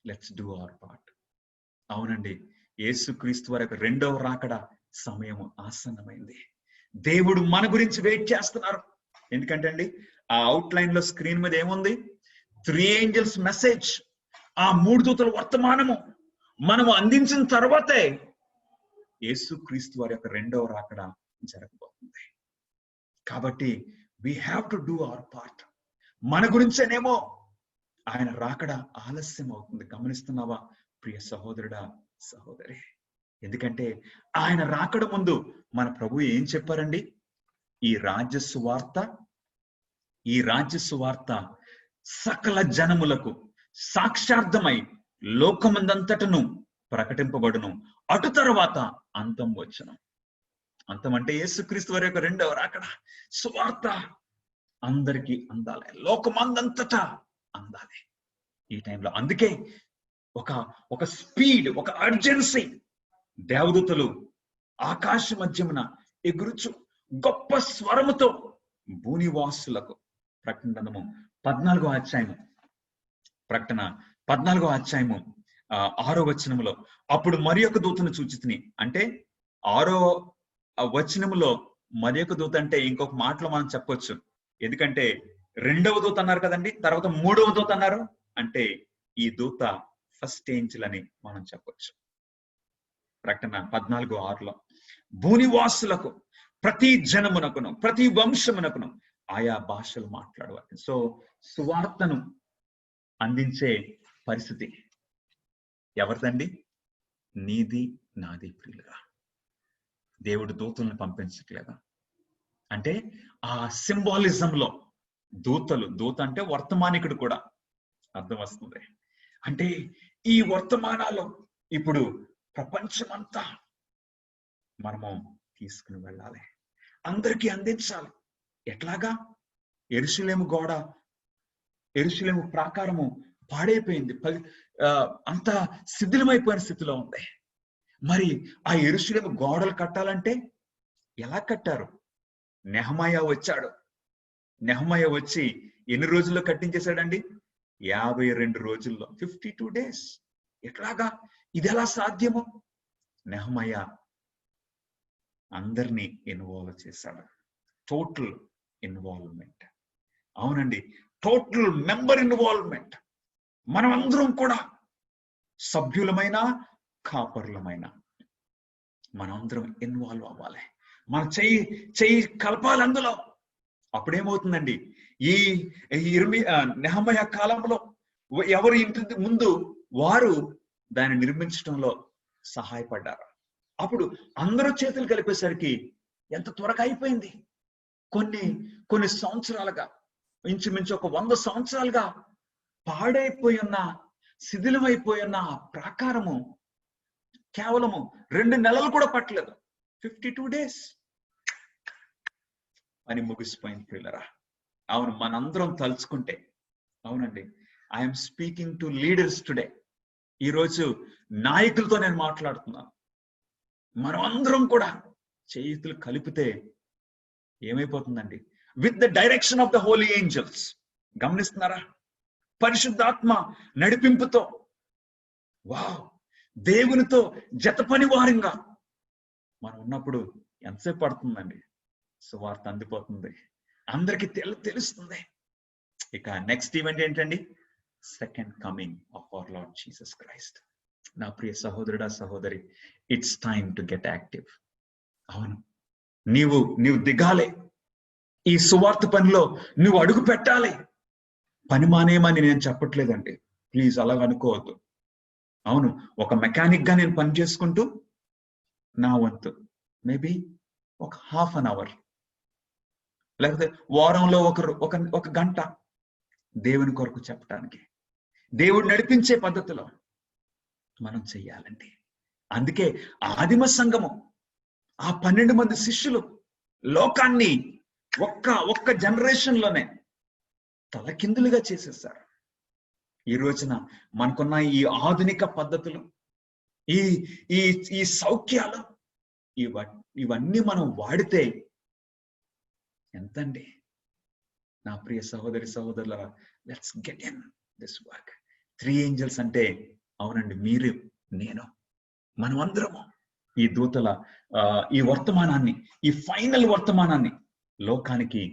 let's do our part. అవునండి, యేసుక్రీస్తు వారి యొక్క 2వ రాకడ సమయము ఆసన్నమైంది. దేవుడు మన గురించి వెయిట్ చేస్తున్నారు. ఎందుకంటే అండి, ఆ అవుట్లైన్ లో స్క్రీన్ మీద ఏముంది? 3 ఏంజల్స్ మెసేజ్. ఆ 3 దూతల వర్తమానము మనము అందించిన తర్వాతే యేసుక్రీస్తు వారి యొక్క 2వ రాకడ జరగబోతుంది. కాబట్టి we have to do our part. మన గురించేనేమో ఆయన రాకడ ఆలస్యం అవుతుంది. గమనిస్తున్నావా ప్రియ సహోదరుడా, సహోదరి? ఎందుకంటే ఆయన రాకడ ముందు మన ప్రభు ఏం చెప్పారండి? ఈ రాజ్య సువార్త సకల జనములకు సాక్షార్థమై లోకమందంతటను ప్రకటింపబడును. అటు తర్వాత అంతం వచ్చును. అంతం అంటే యేసుక్రీస్తు వారి యొక్క రెండవ రాకడ. సువార్త అందరికీ అందాలి, లోకమందంతటా అందాలి ఈ టైంలో. అందుకే ఒక స్పీడ్, ఒక అర్జెన్సీ. దేవదూతలు ఆకాశ మధ్యమున ఎగురుచు గొప్ప స్వరముతో భూనివాసులకు, ప్రకటన గ్రంథము 14వ అధ్యాయము, ప్రకటన 14వ అధ్యాయము 6వ వచనములో, అప్పుడు మరి ఒక దూతను చూచితిని. అంటే 6వ వచనములో మరి ఒక దూత అంటే ఇంకొక మాటలో మనం చెప్పొచ్చు. ఎందుకంటే 2వ దూత అన్నారు కదండి, తర్వాత 3వ దూత అన్నారు. అంటే ఈ దూత ఫస్ట్ ఏంజెల్ అని మనం చెప్పొచ్చు. ప్రకటన 14:6లో భూనివాసులకు, ప్రతి జనమునకును, ప్రతి వంశమునకును ఆయా భాషలు మాట్లాడవాలి. సో సువార్తను అందించే పరిస్థితి ఎవరిదండి? నీది, నాది ప్రియులుగా. దేవుడు దూతలను పంపించట్లేదా? అంటే ఆ సింబాలిజంలో దూత అంటే వర్తమానికుడు కూడా అర్థం వస్తుంది. అంటే ఈ వర్తమానాలు ఇప్పుడు ప్రపంచమంతా మనము తీసుకుని వెళ్ళాలి, అందరికీ అందించాలి. ఎట్లాగా? యెరూషలేము గోడ, యెరూషలేము ప్రాకారము పాడైపోయింది, అంత శిథిలమైపోయిన స్థితిలో ఉంది. మరి ఆ యెరూషలేము గోడలు కట్టాలంటే ఎలా కట్టారు? నెహమయా వచ్చాడు. నెహమయా వచ్చి ఎన్ని రోజుల్లో కట్టించేశాడండి? 52 రోజుల్లో, 52 days. ఎట్లాగా? ఇది ఎలా సాధ్యము? నెహమయా అందరినీ ఇన్వాల్వ్ చేశాడు. Total involvement. అవునండి, టోటల్ మెంబర్ ఇన్వాల్వ్మెంట్. మనం అందరం కూడా సభ్యులమైన కాపరులమైన మనందరం ఇన్వాల్వ్ అవ్వాలి. మన చెయ్యి కలపాలి అందులో. అప్పుడేమవుతుందండి? ఈ నెహమయా కాలంలో ఎవరు ఇంటి ముందు వారు దాన్ని నిర్మించడంలో సహాయపడ్డారు. అప్పుడు అందరూ చేతులు కలిపేసరికి ఎంత త్వరగా అయిపోయింది. కొన్ని సంవత్సరాలుగా, ఇంచుమించు ఒక 100 సంవత్సరాలుగా పాడైపోయిన, శిథిలమైపోయిన ప్రాకారము కేవలము 2 నెలలు కూడా పట్టలేదు, 52 days అని ముగిసిపోయింది పిల్లరా. అవును, మనందరం తలుచుకుంటే. అవునండి, I'm speaking to leaders today. ఈరోజు నాయకులతో నేను మాట్లాడుతున్నాను. మనం అందరం కూడా చేతులు కలిపితే ఏమైపోతుందండి? With the direction of the holy angels. గమనిస్తున్నారా? పరిశుద్ధాత్మ నడిపింపుతో, వావ్, దేవునితో జతపని వారంగా మనం ఉన్నప్పుడు ఎంతసేపు పడుతుందండి? సువార్త అందిపోతుంది, అందరికి తెలుస్తుంది. ఇక నెక్స్ట్ ఈవెంట్ ఏంటండి? Second coming of our Lord Jesus Christ. నా ప్రియ సహోదరుడా, సహోదరి, it's time to get active. అవును, నీవు దిగాలి. ఈ సువార్త పనిలో నువ్వు అడుగు పెట్టాలి. పని మానేయమని నేను చెప్పట్లేదండి, ప్లీజ్ అలాగ అనుకోవద్దు. అవును, ఒక మెకానిక్ గా నేను పని చేసుకుంటూ నా వంతు మేబీ ఒక ½ an hour, లేకపోతే వారంలో ఒక గంట దేవుని కొరకు చెప్పడానికి, దేవుడు నడిపించే పద్ధతిలో మనం చెయ్యాలండి. అందుకే ఆదిమ సంఘము, ఆ 12 మంది శిష్యులు లోకాన్ని ఒక్క జనరేషన్ లోనే తలకిందులుగా చేసేసారు. ఈ రోజున మనకున్న ఈ ఆధునిక పద్ధతులు, ఈ సౌఖ్యాలు, ఇవన్నీ మనం వాడితే ఎంతండి? నా ప్రియ సహోదరి సహోదరులారా, let's get in this work. 3 angels అంటే, అవునండి, మీరు, నేను, మనమందరము ఈ దూతల ఈ వర్తమానాన్ని, ఈ ఫైనల్ వర్తమానాన్ని లోకానికి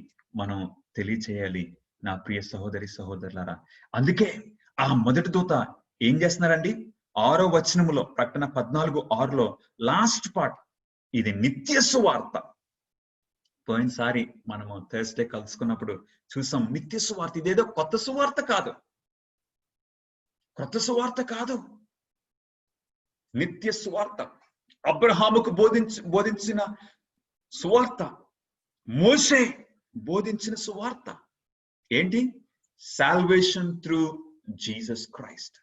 మనం తెలియచేయాలి. నా ప్రియ సహోదరి సహోదరులారా, అందుకే ఆ మొదటి దూత ఏం చేస్తున్నారండి? 6వ వచనములో, ప్రకటన 14:6లో లాస్ట్ పార్ట్, ఇది నిత్య సువార్త. పోయినసారి మనము థర్స్డే కలుసుకున్నప్పుడు చూసాం, నిత్య సువార్త. ఇదేదో కొత్త సువార్త కాదు. క్రొత్త సువార్త కాదు, నిత్య సువార్త. అబ్రహాముకు బోధించిన సువార్త, మోషే బోధించిన సువార్త ఏంటి? Salvation through Jesus Christ.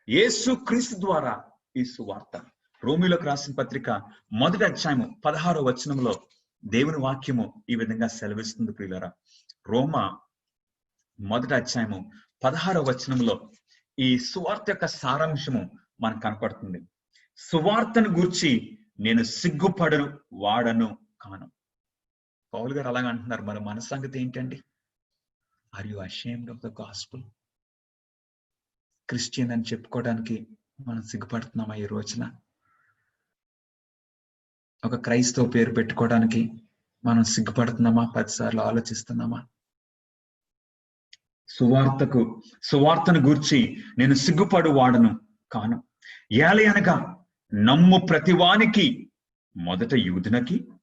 Yesu Kristu ద్వారా ఈ సువార్త. రోమిలోకి రాసిన పత్రిక 1వ అధ్యాయము 16వ వచనంలో దేవుని వాక్యము ఈ విధంగా సెలవిస్తుంది ప్రియులారా. రోమా 1వ అధ్యాయము 16వ వచనంలో ఈ సువార్త యొక్క సారాంశము మనకు కనపడుతుంది. సువార్తను గూర్చి నేను సిగ్గుపడను వాడను కాను. పౌలు గారు అలాగ అంటున్నారు. మరి మన సంగతి ఏంటండి? Are you ashamed of the gospel? Christian అని చెప్పుకోవడానికి మనం సిగ్గుపడుతున్నామా ఈ రోజున? ఒక క్రైస్తవ పేరు పెట్టుకోవడానికి మనం సిగ్గుపడుతున్నామా? 10 సార్లు ఆలోచిస్తున్నామా? సువార్తను గూర్చి నేను సిగ్గుపడు వాడను కాను. ఏలి అనగా నమ్ము ప్రతివానికి, మొదట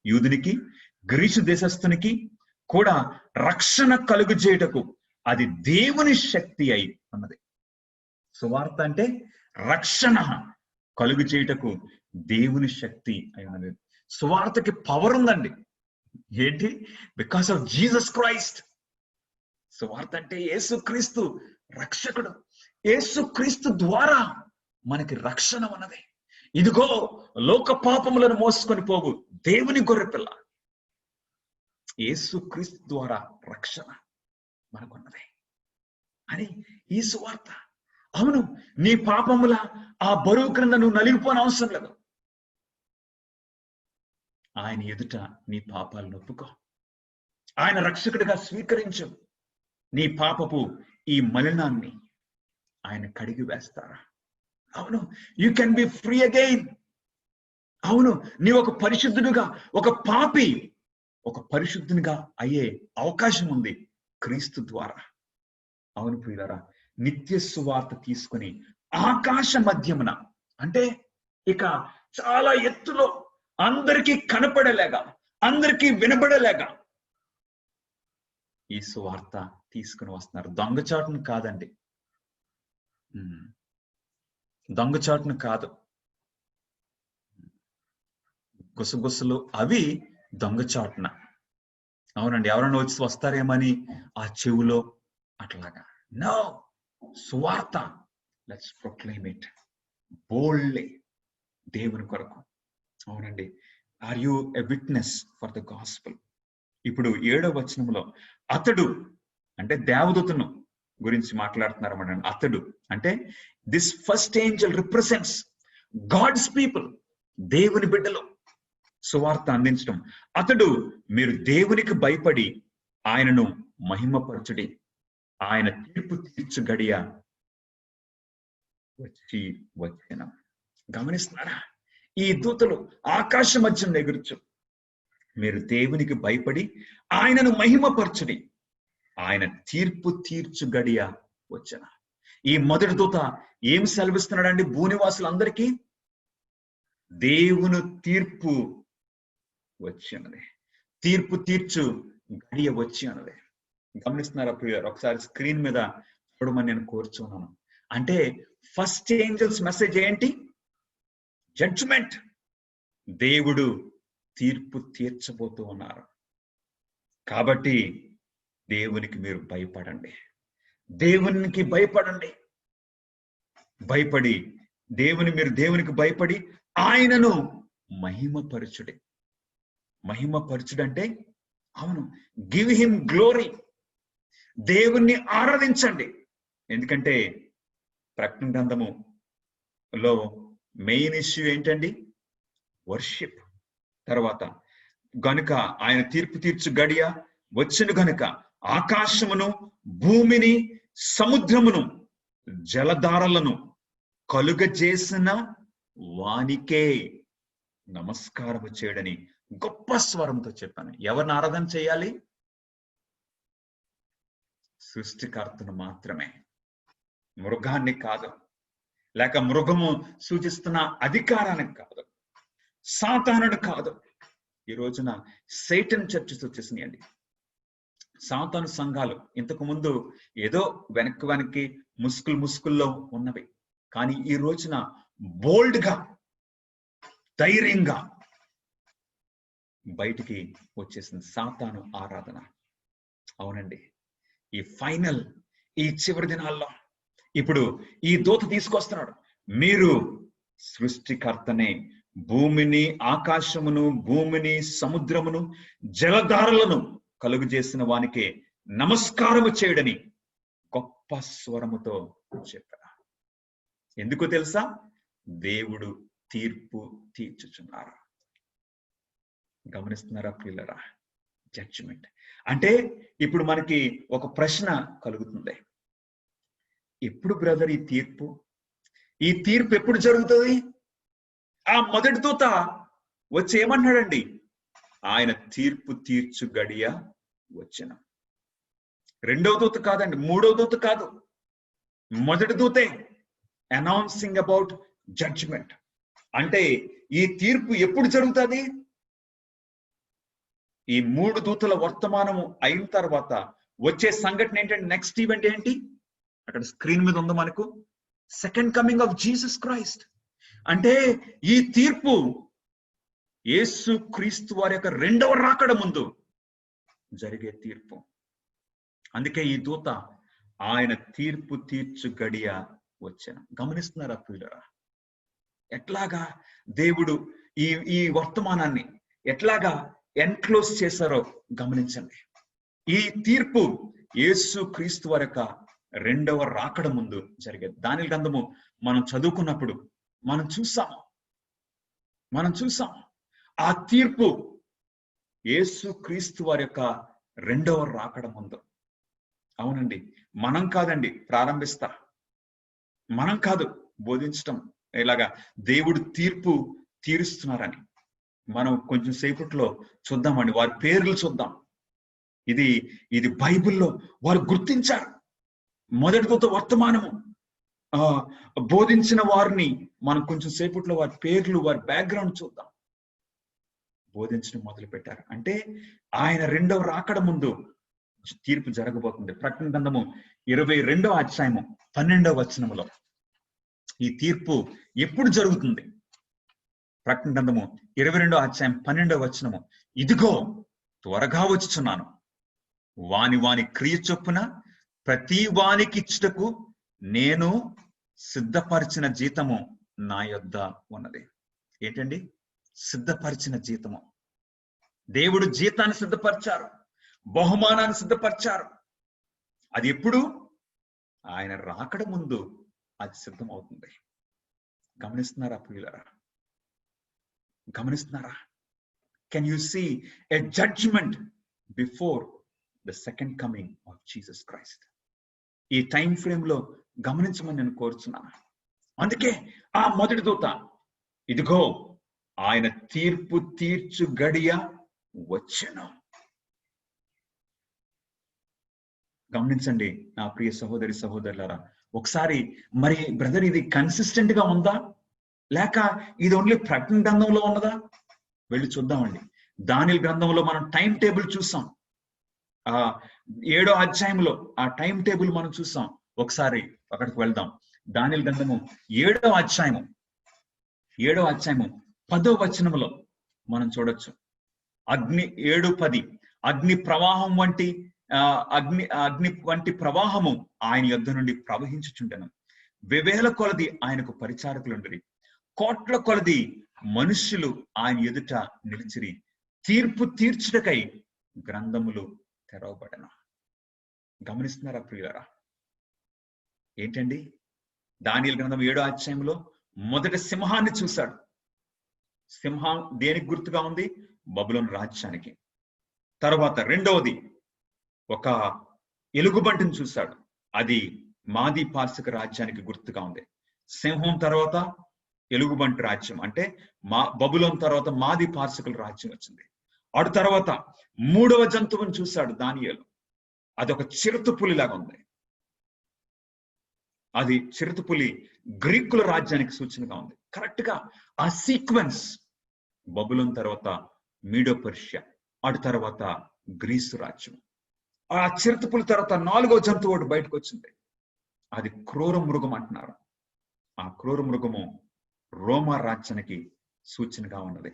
యూదునికి గ్రీసు దేశస్థునికి కూడా రక్షణ కలుగు చేయుటకు అది దేవుని శక్తి అయి ఉన్నది. సువార్త అంటే రక్షణ కలుగు చేయుటకు దేవుని శక్తి అయి ఉన్నది. సువార్తకి పవర్ ఉందండి. ఏంటి? Because of Jesus Christ. సువార్త అంటే యేసుక్రీస్తు రక్షకుడు. యేసుక్రీస్తు ద్వారా మనకి రక్షణ ఉన్నది. ఇదిగో లోక పాపములను మోసుకొని పోగు దేవుని గొర్రెపిల్ల. యేసుక్రీస్తు ద్వారా రక్షణ మనకున్నది అని ఈ సువార్త. అవును, నీ పాపముల ఆ బరువు క్రింద నువ్వు నలిగిపోని అవసరం లేదు. ఆయన ఎదుట నీ పాపాలను ఒప్పుకో, ఆయన రక్షకుడిగా స్వీకరించు. నీ పాపపు ఈ మలినాన్ని ఆయన కడిగి వేస్తారా? అవును, you can be free again. అవును, నీ ఒక పరిశుద్ధునిగా, ఒక పాపి ఒక పరిశుద్ధునిగా అయ్యే అవకాశం ఉంది క్రీస్తు ద్వారా. అవును ప్రియులారా, నిత్య సువార్త తీసుకుని ఆకాశ మధ్యమున, అంటే ఇక చాలా ఎత్తులో అందరికీ కనపడలేగా, అందరికీ వినబడలేగా ఈ సువార్త తీసుకుని వస్తున్నారు. దొంగచాటును కాదండి, దొంగచాటును కాదు. గుసగుసలు అవి దొంగచాటున. అవునండి, ఎవరైనా వచ్చి వస్తారేమని ఆ చెవులో అట్లాగా. నో, సువార్త, లెట్స్ ప్రొక్లెయిమ్ ఇట్ బోల్డ్లీ, దేవుని కొరకు. అవునండి, are you a witness for the gospel? ఇప్పుడు 7వ వచనంలో అతడు అంటే దేవదూతను గురించి మాట్లాడుతున్నారు అన్నమాట. అతడు అంటే this first angel represents God's people, దేవుని బిడ్డలు సువార్త అందించడం. అతడు మీరు దేవునికి భయపడి ఆయనను మహిమపరచుడి, ఆయన తీర్పు తీర్చు గడియ వచ్చిన. గమనిస్తున్నారా? ఈ దూతలు ఆకాశ మధ్యం ఎగురుచు, మీరు దేవునికి భయపడి ఆయనను మహిమపరచుడి, ఆయన తీర్పు తీర్చు గడియ వచ్చిన. ఈ మొదటి దూత ఏం సెలవిస్తున్నాడండి భూనివాసులందరికీ? దేవుని తీర్పు వచ్చి అన్నది, తీర్పు తీర్చు గడియ వచ్చి అన్నది. గమనిస్తున్నారా ప్రియులారా? ఒకసారి స్క్రీన్ మీద చూడమని నేను కోరుచున్నాను. అంటే ఫస్ట్ ఏంజల్స్ మెసేజ్ ఏంటి? జడ్జ్మెంట్. దేవుడు తీర్పు తీర్చబోతూ ఉన్నారు. కాబట్టి దేవునికి మీరు భయపడండి, దేవునికి భయపడండి. భయపడి మీరు దేవునికి భయపడి ఆయనను మహిమపరచుడి. మహిమపరచుడంటే అవును, గివ్ హిమ్ గ్లోరీ. దేవుణ్ణి ఆరాధించండి. ఎందుకంటే ప్రకటన గ్రంథములో మెయిన్ ఇష్యూ ఏంటండి? వర్షిప్. తర్వాత గనుక ఆయన తీర్పు తీర్చు గడియ వచ్చిన గనుక ఆకాశమును, భూమిని, సముద్రమును, జలధారలను కలుగజేసిన వానికే నమస్కారము చేయడని గొప్ప స్వరంతో చెప్పాను. ఎవరిని ఆరాధన చేయాలి? సృష్టికర్తను మాత్రమే, మృగాన్ని కాదు, లేక మృగము సూచిస్తున్న అధికారానికి కాదు, సాతానుడు కాదు. ఈ రోజున సైటన్ చర్చెస్ వచ్చేసినాయండి, సాతాను సంఘాలు. ఇంతకు ముందు ఏదో వెనక్కి ముసుగుల్లో ఉన్నవి, కానీ ఈ రోజున బోల్డ్గా, ధైర్యంగా బయటికి వచ్చేసింది సాతాను ఆరాధన. అవునండి, ఈ ఫైనల్, ఈ చివరి దినాల్లో ఇప్పుడు ఈ దూత తీసుకొస్తున్నాడు. మీరు సృష్టికర్తనే, భూమిని, ఆకాశమును, భూమిని, సముద్రమును, జలధారలను కలుగు చేసిన వానికే నమస్కారము చేయడని గొప్ప స్వరముతో చెప్పారు. ఎందుకు తెలుసా? దేవుడు తీర్పు తీర్చుచున్నారు. గమనిస్తున్నారా ప్రియులరా? జడ్జిమెంట్ అంటే ఇప్పుడు మనకి ఒక ప్రశ్న కలుగుతుంది. ఎప్పుడు బ్రదర్ ఈ తీర్పు? ఈ తీర్పు ఎప్పుడు జరుగుతుంది? ఆ మొదటి దూత వచ్చి ఏమన్నాడండి? ఆయన తీర్పు తీర్చు గడియ వచ్చిన. రెండవ దూత కాదండి, మూడవ దూత కాదు, మొదటి దూతే అనౌన్సింగ్ అబౌట్ జడ్జిమెంట్. అంటే ఈ తీర్పు ఎప్పుడు జరుగుతుంది? ఈ మూడు దూతల వర్తమానము అయిన తర్వాత వచ్చే సంఘటన ఏంటంటే, నెక్స్ట్ ఈవెంట్ ఏంటి? అక్కడ స్క్రీన్ మీద ఉందో మనకు, second coming of Jesus Christ. అంటే ఈ తీర్పు యేసు క్రీస్తు వారి యొక్క రెండవ రాకడ ముందు జరిగే తీర్పు. అందుకే ఈ దూత ఆయన తీర్పు తీర్చు గడియ వచ్చాను. గమనిస్తున్నారా ప్రియులరా? ఎట్లాగా దేవుడు ఈ వర్తమానాన్ని ఎట్లాగా ఎన్క్లోజ్ చేశారో గమనించండి. ఈ తీర్పు యేసు క్రీస్తు వారి యొక్క రెండవ రాకడ ముందు జరిగేది. దానియేలు గ్రంథము మనం చదువుకున్నప్పుడు మనం చూసాం ఆ తీర్పు యేసు క్రీస్తు వారి యొక్క రెండవ రాకడ ముందు. అవునండి, మనం కాదండి ప్రారంభిస్తా, మనం కాదు బోధించటం ఇలాగా దేవుడు తీర్పు తీరుస్తున్నారని. మనం కొంచెం సేపట్లో చూద్దామండి, వారి పేర్లు చూద్దాం. ఇది బైబిల్లో వారు గుర్తించారు. మొదటి దూత వర్తమానము బోధించిన వారిని మనం కొంచెం సేపట్లో వారి పేర్లు, వారి బ్యాక్గ్రౌండ్ చూద్దాం. బోధించడం మొదలు పెట్టారు. అంటే ఆయన రెండవ రాకడ ముందు తీర్పు జరగబోతుంది. ప్రకటన గ్రంథము 22వ అధ్యాయము 12వ వచనములో ఈ తీర్పు ఎప్పుడు జరుగుతుంది? ప్రకటన గ్రంథము 22వ అధ్యాయం 12వ వచనము, ఇదిగో త్వరగా వచ్చుచున్నాను, వాని క్రియ చొప్పున ప్రతి వానికి ఇచ్చుటకు నేను సిద్ధపరిచిన జీతము నా యొద్ద ఉన్నది. ఏంటండి సిద్ధపరిచిన జీతము? దేవుడు జీతాన్ని సిద్ధపరిచారు, బహుమానాన్ని సిద్ధపరిచారు. అది ఎప్పుడు? ఆయన రాకడ ముందు అది సిద్ధం అవుతుంది. గమనిస్తున్నారా ప్రియులరా? గమనిస్తున్నారా? Can you see a judgement before the second coming of Jesus Christ? ఈ టైం ఫ్రేమ్ లో గమనించమని నేను కోరుచున్నాను. అందుకే ఆ మొదటి దూత, ఇదిగో ఆయన తీర్పు తీర్చు గడియ వచ్చెను. గమనించండి నా ప్రియ సహోదరి సహోదరులారా, ఒకసారి మరి బ్రదర్ ఇది కన్సిస్టెంట్ గా ఉందా, లేక ఇది ఓన్లీ ప్రకటన గ్రంథంలో ఉన్నదా? వెళ్ళి చూద్దామండి. దానియేలు గ్రంథంలో మనం టైం టేబుల్ చూసాం. 7వ అధ్యాయంలో ఆ టైం టేబుల్ మనం చూసాం. ఒకసారి అక్కడికి వెళ్దాం. దానియేలు గ్రంథము 7వ అధ్యాయము 10వ వచనములో మనం చూడొచ్చు. 7:10 అగ్ని ప్రవాహం వంటి అగ్ని వంటి ప్రవాహము ఆయన యొద్ద నుండి ప్రవహించుచుండెను. వేవేల కొలది ఆయనకు పరిచారకులుండిరి, కోట్ల కొలది మనుష్యులు ఆయన ఎదుట నిలిచిరి. తీర్పు తీర్చుటకై గ్రంథములు తెరవబడను. గమనిస్తున్నారా ప్రియులారా? ఏంటండి దానియేలు గ్రంథం 7వ అధ్యాయంలో మొదట సింహాన్ని చూశాడు. సింహం దేనికి గుర్తుగా ఉంది? బబులోను రాజ్యానికి. తర్వాత రెండవది ఒక ఎలుగుబంటిని చూశాడు. అది మాది పార్శిక రాజ్యానికి గుర్తుగా ఉంది. సింహం తర్వాత ఎలుగుబంటి రాజ్యం, అంటే బబులోను తర్వాత మాది పార్శికుల రాజ్యం వచ్చింది. అటు తర్వాత 3వ జంతువుని చూశాడు దానియేలు. అది ఒక చిరుతపులి లాగా ఉంది. అది చిరుతపులి గ్రీకుల రాజ్యానికి సూచనగా ఉంది. కరెక్ట్ గా ఆ సీక్వెన్స్ బబులోను తర్వాత మీడో పర్షియా, అటు తర్వాత గ్రీసు రాజ్యం. ఆ చిరుతపులి తర్వాత 4వ జంతువు బయటకు వచ్చింది. అది క్రూర మృగం అంటున్నారు. ఆ క్రూర మృగము రోమా రాజ్యానికి సూచనగా ఉన్నది.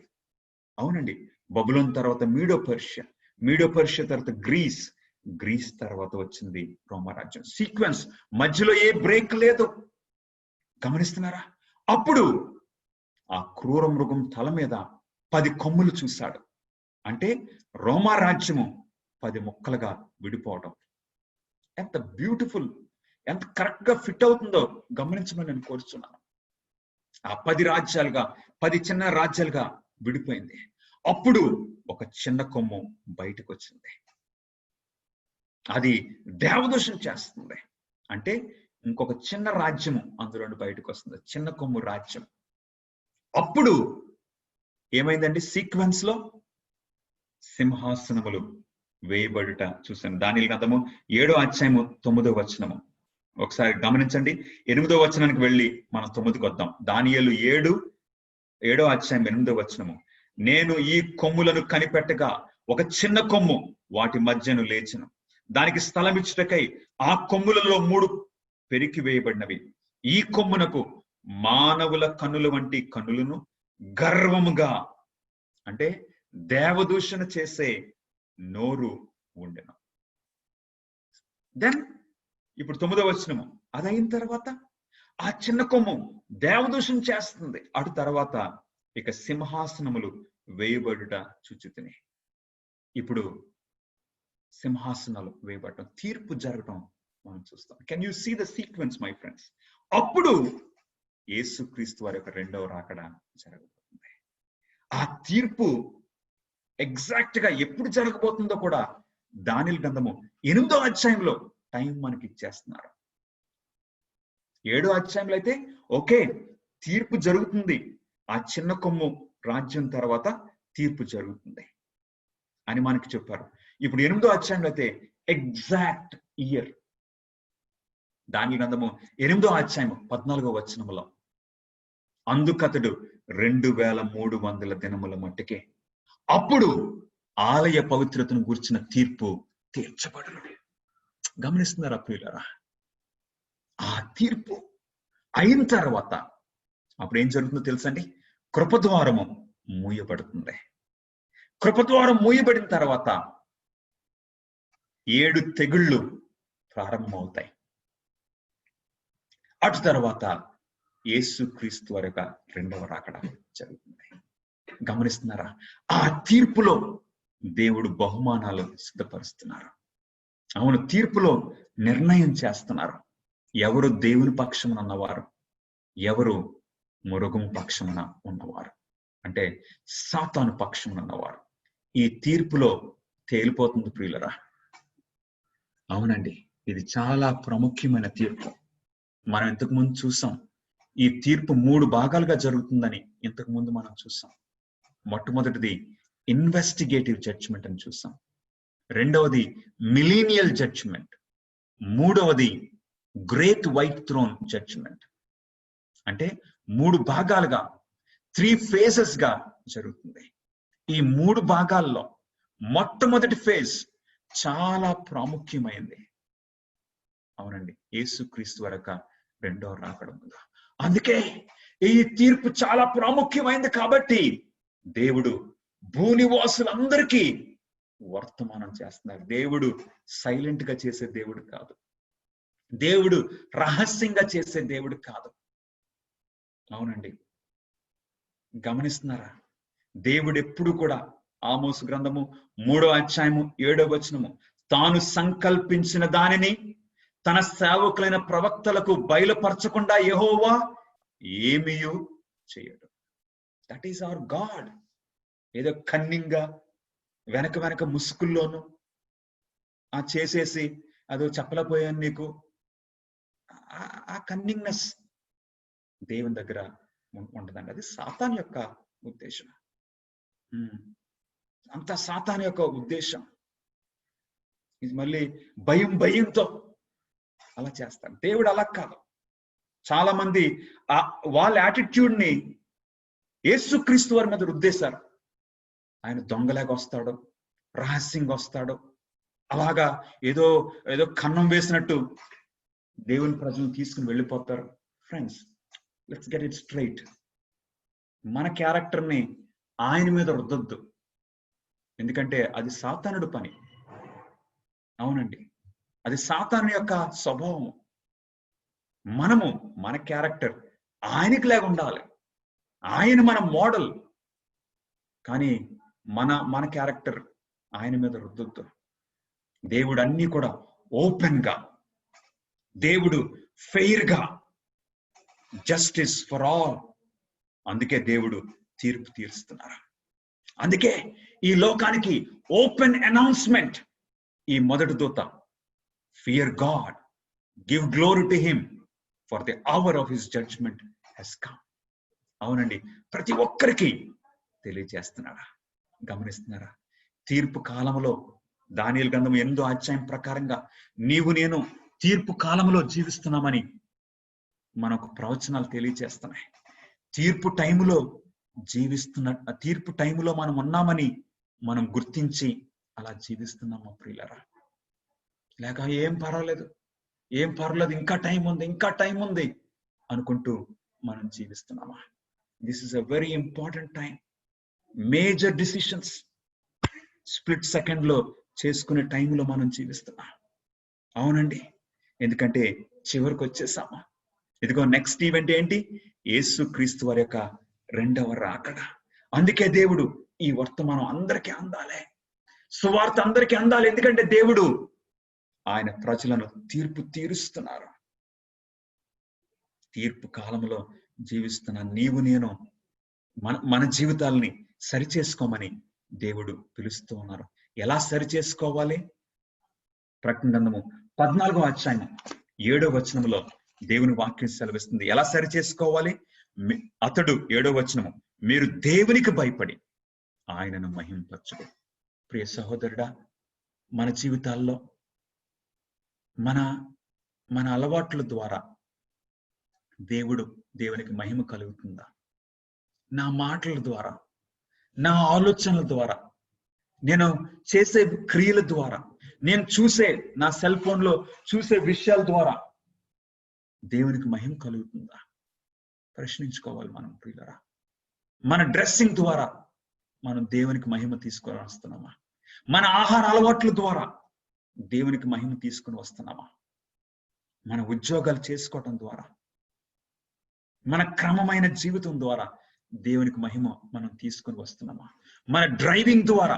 అవునండి, బబులోన్ తర్వాత మీడో పర్షియా తర్వాత గ్రీస్ తర్వాత వచ్చింది రోమా రాజ్యం. సీక్వెన్స్ మధ్యలో ఏ బ్రేక్ లేదు. గమనిస్తున్నారా? అప్పుడు ఆ క్రూర మృగం తల మీద 10 కొమ్ములు చూశాడు. అంటే రోమా రాజ్యము 10 ముక్కలుగా విడిపోవడం. ఎంత బ్యూటిఫుల్, ఎంత కరెక్ట్ గా ఫిట్ అవుతుందో గమనించమని నేను కోరుతున్నాను. ఆ 10 రాజ్యాలుగా, 10 చిన్న రాజ్యాలుగా విడిపోయింది. అప్పుడు ఒక చిన్న కొమ్ము బయటకు వచ్చింది. అది దేవదూషణ చేస్తుంది. అంటే ఇంకొక చిన్న రాజ్యము అందులో బయటకు వస్తుంది, చిన్న కొమ్ము రాజ్యం. అప్పుడు ఏమైందండి? సీక్వెన్స్ లో సింహాసనములు వేయబడుట చూసాను. దానియేలు గ్రంథము 7వ అధ్యాయము 9వ వచనము ఒకసారి గమనించండి. 8వ వచనానికి వెళ్ళి మనం 9కి వద్దాం. దానియేలు 7వ అధ్యాయం 8వ వచనము. నేను ఈ కొమ్ములను కనిపెట్టగా ఒక చిన్న కొమ్ము వాటి మధ్యను లేచెను. దానికి స్థలం ఇచ్చుటకై ఆ కొమ్ములలో 3 పెరికి వేయబడినవి. ఈ కొమ్మునకు మానవుల కన్నుల వంటి కన్నులను, గర్వముగా అంటే దేవదూషణ చేసే నోరు ఉండెను. దెన్ ఇప్పుడు 9వ వచనము. అదైన తర్వాత ఆ చిన్న కొమ్ము దేవదూషణ చేస్తుంది. అటు తర్వాత ఇక సింహాసనములు వేయబడుట చూచితిని. ఇప్పుడు సింహాసనాలు వేయబడటం, తీర్పు జరగటం మనం చూస్తాం. Can you see the sequence my friends? అప్పుడు యేసుక్రీస్తు వారి యొక్క 2వ రాకడ జరగబోతుంది. ఆ తీర్పు ఎగ్జాక్ట్ గా ఎప్పుడు జరగబోతుందో కూడా దానియేలు గ్రంథము 8వ అధ్యాయంలో టైం మనకి ఇచ్చేస్తున్నారు. 7వ అధ్యాయంలో అయితే ఓకే, తీర్పు జరుగుతుంది, ఆ చిన్న కొమ్ము రాజ్యం తర్వాత తీర్పు జరుగుతుంది అని మనకి చెప్పారు. ఇప్పుడు 8వ అధ్యాయంలో అయితే ఎగ్జాక్ట్ ఇయర్. దానియేలు గ్రంథము 8వ అధ్యాయం 14వ వచనములో అందుకతడు 2300 దినముల మట్టుకే అప్పుడు ఆలయ పవిత్రతను గురించిన తీర్పు తీర్చబడును. గమనిస్తున్నారా ప్రియులారా? ఆ తీర్పు అయిన తర్వాత అప్పుడు ఏం జరుగుతుందో తెలుసండి? కృపద్వారము మూయబడుతుంది. కృపద్వారం మూయబడిన తర్వాత 7 తెగుళ్ళు ప్రారంభమవుతాయి. అటు తర్వాత యేసుక్రీస్తు వారి యొక్క 2వ రాకడ జరుగుతుంది. గమనిస్తున్నారా? ఆ తీర్పులో దేవుడు బహుమానాలు సిద్ధపరుస్తున్నారు. అవును, తీర్పులో నిర్ణయం చేస్తున్నారు. ఎవరు దేవుని పక్షమున ఉన్నవారు, ఎవరు మృగం పక్షమున ఉన్నవారు, అంటే సాతాను పక్షమున ఉన్నవారు. ఈ తీర్పులో తేలిపోతుంది ప్రియులరా. అవునండి, ఇది చాలా ప్రాముఖ్యమైన తీర్పు. మనం ఇంతకు ముందు చూసాం, ఈ తీర్పు 3 భాగాలుగా జరుగుతుందని ఇంతకు ముందు మనం చూసాం. మొట్టమొదటిది ఇన్వెస్టిగేటివ్ జడ్జిమెంట్ అని చూసాం. రెండవది మిలీనియల్ జడ్జిమెంట్. మూడవది గ్రేట్ వైట్ థ్రోన్ జడ్జిమెంట్. అంటే 3 భాగాలుగా 3 phases గా జరుగుతుంది. ఈ 3 భాగాల్లో మొట్టమొదటి ఫేజ్ చాలా ప్రాముఖ్యమైనది. అవునండి, యేసుక్రీస్తు వారి యొక్క 2వ రాకడ ముందు. అందుకే ఈ తీర్పు చాలా ప్రాముఖ్యమైనది. కాబట్టి దేవుడు భూనివాసులందరికీ వర్తమానం చేస్తున్నారు. దేవుడు సైలెంట్ గా చేసే దేవుడు కాదు. దేవుడు రహస్యంగా చేసే దేవుడు కాదు. అవునండి, గమనిస్తున్నారా? దేవుడు ఎప్పుడు కూడా ఆమోసు గ్రంథము 3వ అధ్యాయము 7వ వచనము, తాను సంకల్పించిన దానిని తన సేవకులైన ప్రవక్తలకు బయలుపరచకుండా యెహోవా ఏమీయూ చేయడు. That is our God. ఏదో కన్నింగ్గా వెనక ముసుగుల్లోనూ చేసేసి అదో చెప్పలేకపోయాను నీకు, ఆ కన్నింగ్నెస్ దేవుని దగ్గర ఉండదండి. అది సాతాను యొక్క ఉద్దేశం. అంత సాతాను యొక్క ఉద్దేశం. ఇది మళ్ళీ భయంతో అలా చేస్తారు. దేవుడు అలా కాదు. చాలా మంది వాళ్ళ యాటిట్యూడ్ ని యేసుక్రీస్తు వారి మీద రుద్దేశారు. ఆయన దొంగలాగా వస్తాడు, రహస్యంగా వస్తాడు, అలాగా ఏదో కన్నం వేసినట్టు దేవుని ప్రజలను తీసుకుని వెళ్ళిపోతారు. Friends, let's get it straight. మన క్యారెక్టర్ని ఆయన మీద రుద్దొద్దు, ఎందుకంటే అది సాతానుడి పని. అవునండి, అది సాతాను యొక్క స్వభావం. మనము మన క్యారెక్టర్ ఆయనకి లాగా ఉండాలి, ఆయన మన మోడల్. కానీ మన క్యారెక్టర్ ఆయన మీద రుద్దొద్దు. దేవుడు అన్ని కూడా ఓపెన్ గా, దేవుడు ఫెయిర్ గా, జస్టిస్ ఫర్ ఆల్. అందుకే దేవుడు తీర్పు తీరుస్తున్నారు. అందుకే ఈ లోకానికి ఓపెన్ అనౌన్స్మెంట్ ఈ మొదటి దూత, fear God, give glory to him, for the hour of his judgement has come. అవునండి, ప్రతి ఒక్కరికి తెలియజేస్తున్నారా? గమనిస్తున్నారా? తీర్పు కాలంలో దానియేలు గ్రంథం 8వ అధ్యాయం ప్రకారంగా నీవు నేను తీర్పు కాలంలో జీవిస్తున్నామని మనకు ప్రవచనాలు తెలియజేస్తున్నాయి. తీర్పు టైములో తీర్పు టైములో మనం ఉన్నామని మనం గుర్తించి అలా జీవిస్తున్నామా ప్రియులరా? లేక ఏం పర్వాలేదు, ఇంకా టైం ఉంది అనుకుంటూ మనం జీవిస్తున్నామా? This is a very important time. Major decisions split second లో చేసుకునే టైంలో మనం జీవిస్తున్నాం. అవునండి, ఎందుకంటే చివరికి వచ్చేసామా. ఇదిగో నెక్స్ట్ ఈవెంట్ ఏంటి? యేసు క్రీస్తు వారి యొక్క రెండవ రాకడ. అందుకే దేవుడు ఈ వర్తమానం అందరికీ అందాలి, సువార్త అందరికీ అందాలి. ఎందుకంటే దేవుడు ఆయన ప్రజలను తీర్పు తీరుస్తున్నారు. తీర్పు కాలంలో జీవిస్తున్న నీవు నేను మన జీవితాలని సరిచేసుకోమని దేవుడు పిలుస్తూ ఉన్నారు. ఎలా సరి చేసుకోవాలి? ప్రకటన గ్రంథము 14వ అధ్యాయం 7వ వచనంలో దేవుని వాక్యం సెలవిస్తుంది. ఎలా సరి చేసుకోవాలి? అతడు 7వ వచనము, మీరు దేవునికి భయపడి ఆయనను మహింపరచుడు. ప్రియ సహోదరుడా, మన జీవితాల్లో మన అలవాట్ల ద్వారా దేవునికి మహిమ కలుగుతుందా? నా మాటల ద్వారా, నా ఆలోచనల ద్వారా, నేను చేసే క్రియల ద్వారా, నేను చూసే నా సెల్ ఫోన్ లో చూసే విషయాల ద్వారా దేవునికి మహిమ కలుగుతుందా? ప్రశ్నించుకోవాలి మనం ప్రియులరా. మన డ్రెస్సింగ్ ద్వారా మనం దేవునికి మహిమ తీసుకొని వస్తున్నామా? మన ఆహార అలవాట్ల ద్వారా దేవునికి మహిమ తీసుకొని వస్తున్నామా? మన ఉద్యోగాలు చేసుకోవటం ద్వారా, మన క్రమమైన జీవితం ద్వారా దేవునికి మహిమ మనం తీసుకొని వస్తున్నామా? మన డ్రైవింగ్ ద్వారా,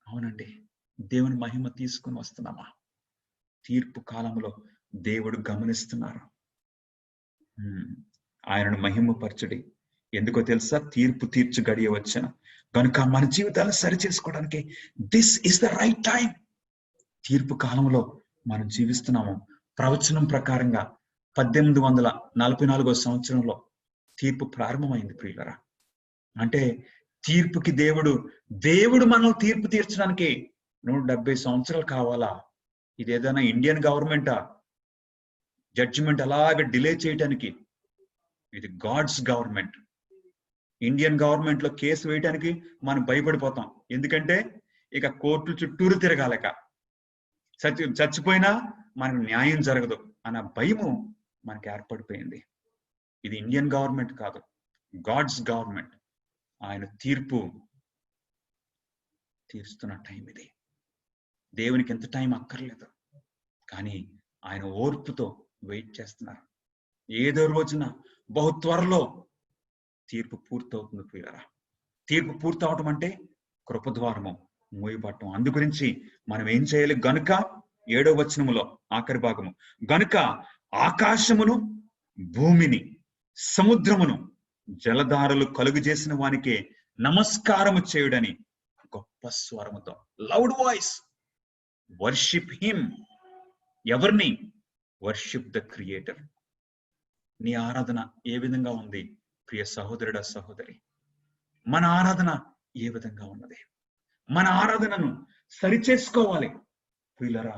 అవునండి, దేవుని మహిమ తీసుకొని వస్తున్నామా? తీర్పు కాలంలో దేవుడు గమనిస్తున్నారు. ఆయనను మహిమపరచుడి. ఎందుకో తెలుసా? తీర్పు తీర్చు గడియ వచ్చిన కనుక మన జీవితాలను సరి చేసుకోవడానికి this is the right time. తీర్పు కాలంలో మనం జీవిస్తున్నాము. ప్రవచనం ప్రకారంగా 1844వ సంవత్సరంలో తీర్పు ప్రారంభమైంది ప్రియులరా. అంటే తీర్పుకి దేవుడు మనం తీర్పు తీర్చడానికి 170 సంవత్సరాలు కావాలా? ఇది ఏదైనా ఇండియన్ గవర్నమెంటా జడ్జిమెంట్ అలాగే డిలే చేయటానికి? ఇది గాడ్స్ గవర్నమెంట్. ఇండియన్ గవర్నమెంట్ లో కేసు వేయడానికి మనం భయపడిపోతాం. ఎందుకంటే ఇక కోర్టుల చుట్టూరు తిరగాలక, చచ్చిపోయినా మనకు న్యాయం జరగదు అన్న భయము మనకి ఏర్పడిపోయింది. ఇది ఇండియన్ గవర్నమెంట్ కాదు, గాడ్స్ గవర్నమెంట్. ఆయన తీర్పు తీరుస్తున్న టైం ఇది. దేవునికి ఎంత టైం అక్కర్లేదు, కానీ ఆయన ఓర్పుతో వెయిట్ చేస్తున్నారు. ఏదో రోజున బహు త్వరలో తీర్పు పూర్తవుతుంది ప్రియులారా. తీర్పు పూర్తవటం అంటే కృపద్వారము మూయబట్టం. అందు గురించి మనం ఏం చేయాలి? గనుక 7వ వచనములో ఆఖరి భాగము, గనుక ఆకాశమును భూమిని సముద్రమును జలధారలు కలుగు చేసిన వానికే నమస్కారము చేయుడని గొప్ప స్వరముతో, లౌడ్ వాయిస్, వర్షిప్ హిమ్. ఎవరిని? Worship the creator. నీ ఆరాధన ఏ విధంగా ఉంది ప్రియ సహోదరుడా, సహోదరి? మన ఆరాధన ఏ విధంగా ఉన్నది? మన ఆరాధనను సరిచేసుకోవాలి ప్రియులరా.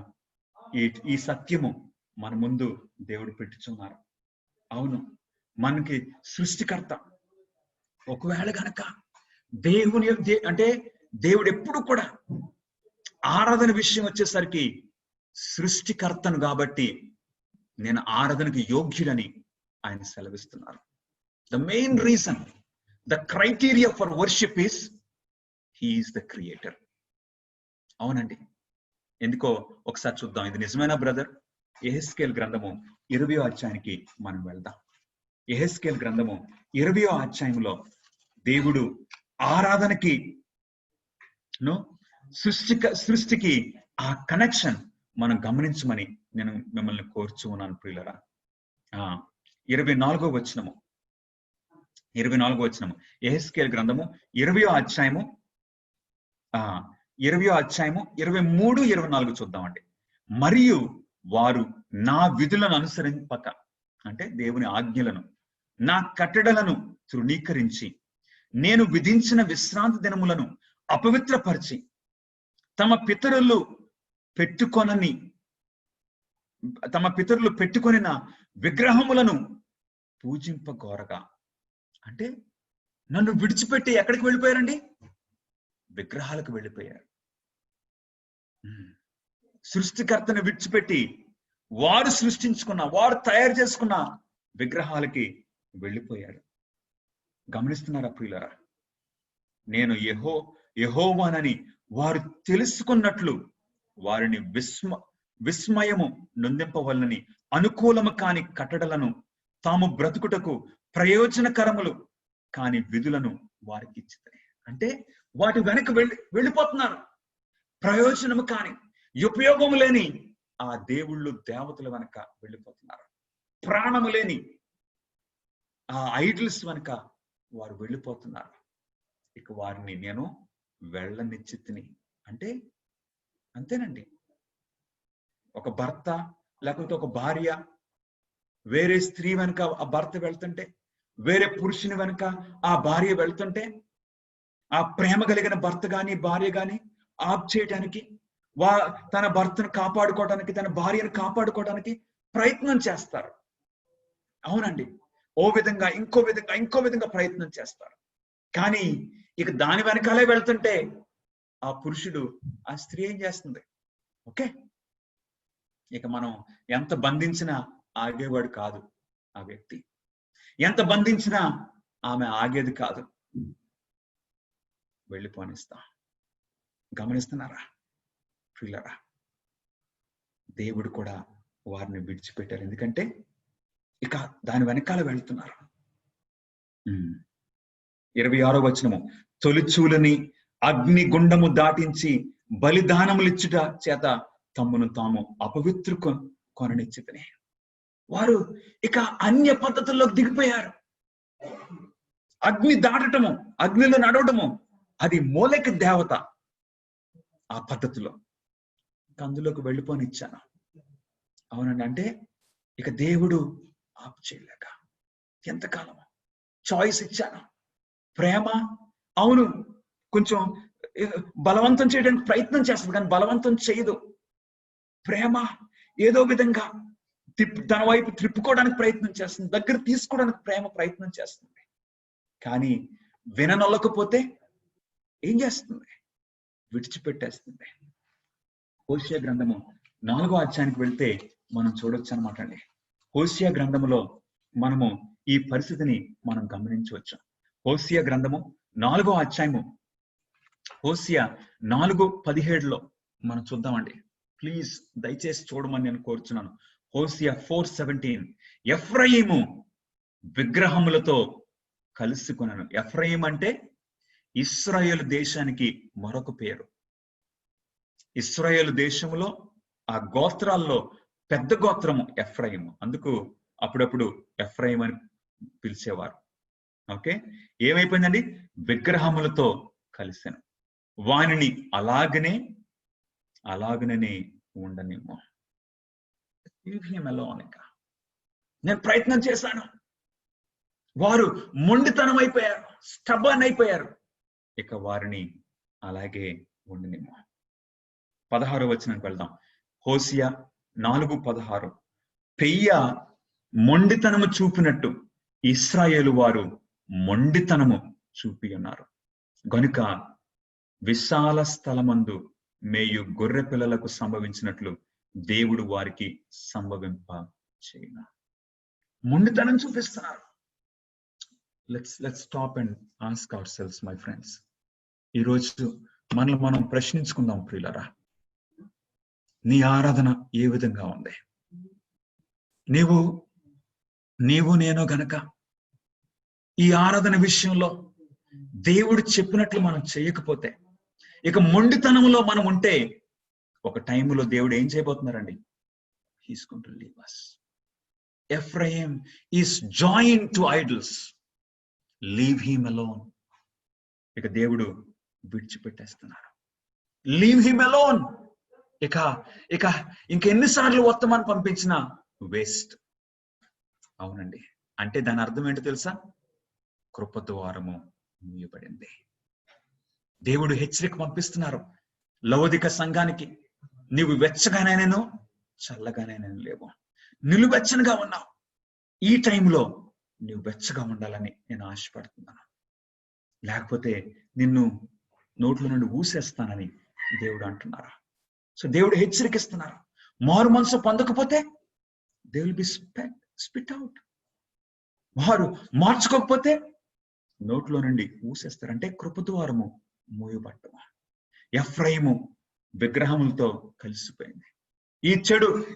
ఈ సత్యము మన ముందు దేవుడు పెట్టుచున్నారు. అవును, మనకి సృష్టికర్త. ఒకవేళ గనక దేవుడు ఎప్పుడు కూడా ఆరాధన విషయం వచ్చేసరికి సృష్టికర్తను కాబట్టి నేను ఆరాధనకు యోగ్యుడని ఆయన సెలవిస్తున్నారు. The main reason, the criteria for worship is he is the creator. అవునండి. ఎందుకో ఒకసారి చూద్దాం. ఇది నిజమేనా బ్రదర్? యెహెజ్కేలు గ్రంథము 20వ అధ్యాయానికి మనం వెళ్దాం. యెహెజ్కేలు గ్రంథము 20వ అధ్యాయంలో దేవుడు ఆరాధనకి సృష్టికి ఆ కనెక్షన్ మనం గమనించమని నేను మిమ్మల్ని కోరుచు ఉన్నాను ప్రియులరా. 24వ వచనము యెహెజ్కేలు గ్రంథము 20వ అధ్యాయము 23, 24 చూద్దామండి. మరియు వారు నా విధులను అనుసరింపక, అంటే దేవుని ఆజ్ఞలను, నా కట్టడలను తృణీకరించి, నేను విధించిన విశ్రాంతి దినములను అపవిత్రపరిచి, తమ పితరులు పెట్టుకొనిన విగ్రహములను పూజింపగోరగా. అంటే నన్ను విడిచిపెట్టి ఎక్కడికి వెళ్ళిపోయారండి? విగ్రహాలకు వెళ్ళిపోయారు. సృష్టికర్తను విడిచిపెట్టి వారు సృష్టించుకున్న, వారు తయారు చేసుకున్న విగ్రహాలకి వెళ్ళిపోయారు. గమనిస్తున్నారా ప్రియులారా? నేను యెహోవానని వారు తెలుసుకున్నట్లు వారిని విస్మయము నొందింపవలనని అనుకూలము కాని కట్టడలను, తాము బ్రతుకుటకు ప్రయోజనకరములు కాని విధులను వారికి ఇచ్చితే. అంటే వాటి వెనక వెళ్ళిపోతున్నారు. ప్రయోజనము కాని, ఉపయోగము లేని ఆ దేవుళ్ళు దేవతల వెనక వెళ్ళిపోతున్నారు. ప్రాణము లేని ఆ ఐడల్స్ వెనక వారు వెళ్ళిపోతున్నారు. ఇక వారిని నేను వెళ్ళనిచ్చితిని. అంటే అంతేనండి. ఒక భర్త లేకపోతే ఒక భార్య వేరే స్త్రీ వెనుక ఆ భర్త వెళ్తుంటే, వేరే పురుషుని వెనుక ఆ భార్య వెళ్తుంటే, ఆ ప్రేమ కలిగిన భర్త గాని భార్య గాని ఆప్ చేయడానికి, తన భర్తను కాపాడుకోవడానికి, తన భార్యను కాపాడుకోవడానికి ప్రయత్నం చేస్తారు. అవునండి. ఓ విధంగా ఇంకో విధంగా ప్రయత్నం చేస్తారు. కానీ ఇక దాని వెనకాలే వెళ్తుంటే ఆ పురుషుడు, ఆ స్త్రీ ఏం చేస్తుంది? ఓకే, ఇక మనం ఎంత బంధించినా ఆగేవాడు కాదు ఆ వ్యక్తి. ఎంత బంధించినా ఆమె ఆగేది కాదు. వెళ్ళిపోనిస్తా. గమనిస్తున్నారా ప్రియులారా? దేవుడు కూడా వారిని విడిచిపెట్టారు. ఎందుకంటే ఇక దాని వెనకాల వెళ్తున్నారు. 26వ వచనము, తొలిచూలని అగ్ని గుండము దాటించి బలిదానములిచ్చుట చేత తమ్మును తాము అపవిత్రు కొననిచ్చితని. వారు ఇక అన్య పద్ధతుల్లోకి దిగిపోయారు. అగ్ని దాటటము, అగ్నిలో నడవటము, అది మూలకి దేవత. ఆ పద్ధతిలో అందులోకి వెళ్ళిపోనిచ్చాను. అవునండి. అంటే ఇక దేవుడు ఆపు చేయలేక ఎంతకాలం చాయిస్ ఇచ్చాను. ప్రేమ అవును కొంచెం బలవంతం చేయడానికి ప్రయత్నం చేస్తుంది, కానీ బలవంతం చేయదు. ప్రేమ ఏదో విధంగా తన వైపు త్రిప్పుకోవడానికి ప్రయత్నం చేస్తుంది, దగ్గర తీసుకోవడానికి ప్రేమ ప్రయత్నం చేస్తుంది. కానీ విననొల్లకపోతే ఏం చేస్తుంది? విడిచిపెట్టేస్తుంది. హోషేయ గ్రంథము 4వ అధ్యాయానికి వెళ్తే మనం చూడొచ్చు అనమాట అండి. హోషేయ గ్రంథములో మనము ఈ పరిస్థితిని మనం గమనించవచ్చు. హోషేయ గ్రంథము 4వ అధ్యాయము, హోషేయ 4:17 మనం చూద్దామండి. ప్లీజ్ దయచేసి చూడమని నేను కోరుచున్నాను. హోషేయ 4:17, ఎఫ్రాయిము విగ్రహములతో కలుసుకొనను. ఎఫ్రాయిం అంటే ఇశ్రాయేలు దేశానికి మరొక పేరు. ఇశ్రాయేలు దేశంలో ఆ గోత్రాల్లో పెద్ద గోత్రము ఎఫ్రాయిము. అందుకు అప్పుడప్పుడు ఎఫ్రాయిం అని పిలిచేవారు. ఓకే, ఏమైపోయిందండి? విగ్రహములతో కలిసాను. వానిని అలాగనే ఉండనేమో. నేను ప్రయత్నం చేశాను. వారు మొండితనం అయిపోయారు, స్టబర్న్ అయిపోయారు. ఇక వారిని అలాగే ఉండనేమో. 16వ వచనానికి వెళ్దాం. హోషేయ 4:16, పెయ్య మొండితనము చూపినట్టు ఇశ్రాయేలు వారు మొండితనము చూపి ఉన్నారు గనుక విశాల స్థలమందు మేయు గొర్రె పిల్లలకు సంభవించినట్లు దేవుడు వారికి సంభవింప చేయను. మొండితనం చూపిస్తున్నారు. Let's stop and ask hour cells my friends. ఈరోజు మనల్ని మనం ప్రశ్నించుకుందాం ప్రియులరా. నీ ఆరాధన ఏ విధంగా ఉంది? నీవు నేను గనక ఈ ఆరాధన విషయంలో దేవుడు చెప్పినట్లు మనం చేయకపోతే, ఇక మొండితనంలో మనం ఉంటే, ఒక టైంలో దేవుడు ఏం చేయబోతున్నారండి? He's going to leave us. Ephraim is joined to idols. Leave him alone. ఇక దేవుడు విడిచిపెట్టేస్తున్నారు. Leave him alone. ఇక ఇంకెన్నిసార్లు వర్తమానం పంపించినా వేస్ట్. అవునండి. అంటే దాని అర్థం ఏంటో తెలుసా? కృప ద్వారము మూయబడింది. దేవుడు హెచ్చరిక పంపిస్తున్నారు లవోదిక సంఘానికి. నీవు వెచ్చగానైనాను చల్లగానైనాను లేవు, నిలువెచ్చనగా ఉన్నావు. ఈ టైంలో నువ్వు వెచ్చగా ఉండాలని నేను ఆశపడుతున్నాను. లేకపోతే నిన్ను నోట్ల నుండి ఊసేస్తానని దేవుడు అంటున్నారు. సో దేవుడు హెచ్చరికిస్తున్నారు. మారు మనసు పొందకపోతే they will be spit out. వారు మార్చుకోకపోతే నోట్లో నుండి ఊసేస్తారు. అంటే కృపద్వారము మూయబట్టము. ఎఫ్రాయిము విగ్రహములతో కలిసిపోయింది.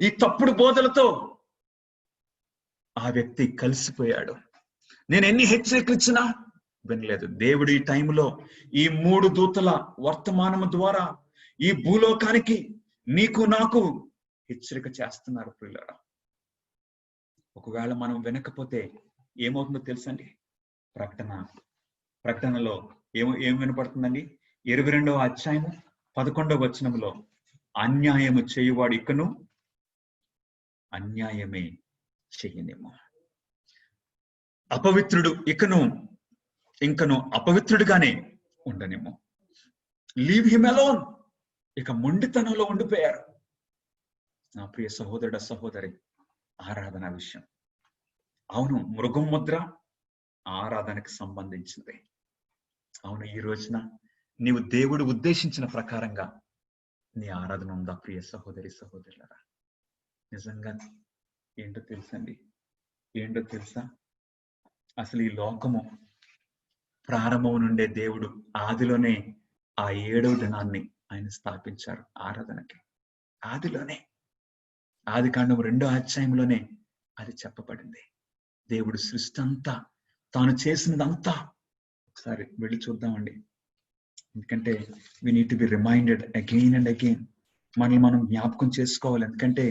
ఈ తప్పుడు బోధలతో ఆ వ్యక్తి కలిసిపోయాడు. నేను ఎన్ని హెచ్చరికలు ఇచ్చినా వినలేదు. దేవుడు ఈ టైంలో ఈ 3 దూతల వర్తమానము ద్వారా ఈ భూలోకానికి, నీకు నాకు హెచ్చరిక చేస్తున్నారు ప్రియులారా. ఒకవేళ మనం వినకపోతే ఏమవుతుందో తెలుసండి? ప్రకటనలో ఏం వినపడుతుందండి? 22వ అధ్యాయము 11వ వచనంలో, అన్యాయము చేయువాడు ఇకను అన్యాయమే చెయ్యనేమో, అపవిత్రుడు ఇంకను అపవిత్రుడుగానే ఉండనేమో. Leave him alone. ఇక మొండితనంలో ఉండిపోయారు. నా ప్రియ సహోదరుడ సహోదరి, ఆరాధన విషయం, అవును, మృగం ముద్ర ఆరాధనకు సంబంధించింది. అవును, ఈ రోజున నీవు దేవుడు ఉద్దేశించిన ప్రకారంగా నీ ఆరాధన ఉందా ప్రియ సహోదరి సహోదరులరా? నిజంగా ఏంటో తెలుసా? అసలు ఈ లోకము ప్రారంభం నుండే దేవుడు ఆదిలోనే ఆ 7వ దినాన్ని ఆయన స్థాపించారు ఆరాధనకి. ఆదిలోనే, ఆదికాండం 2వ అధ్యాయంలోనే అది చెప్పబడింది. దేవుడు సృష్టి అంతా, తాను చేసినదంతా ఒకసారి వెళ్ళి చూద్దామండి. ఎందుకంటే we need to be reminded again and again. మనం జ్ఞాపకం చేసుకోవాలి. ఎందుకంటే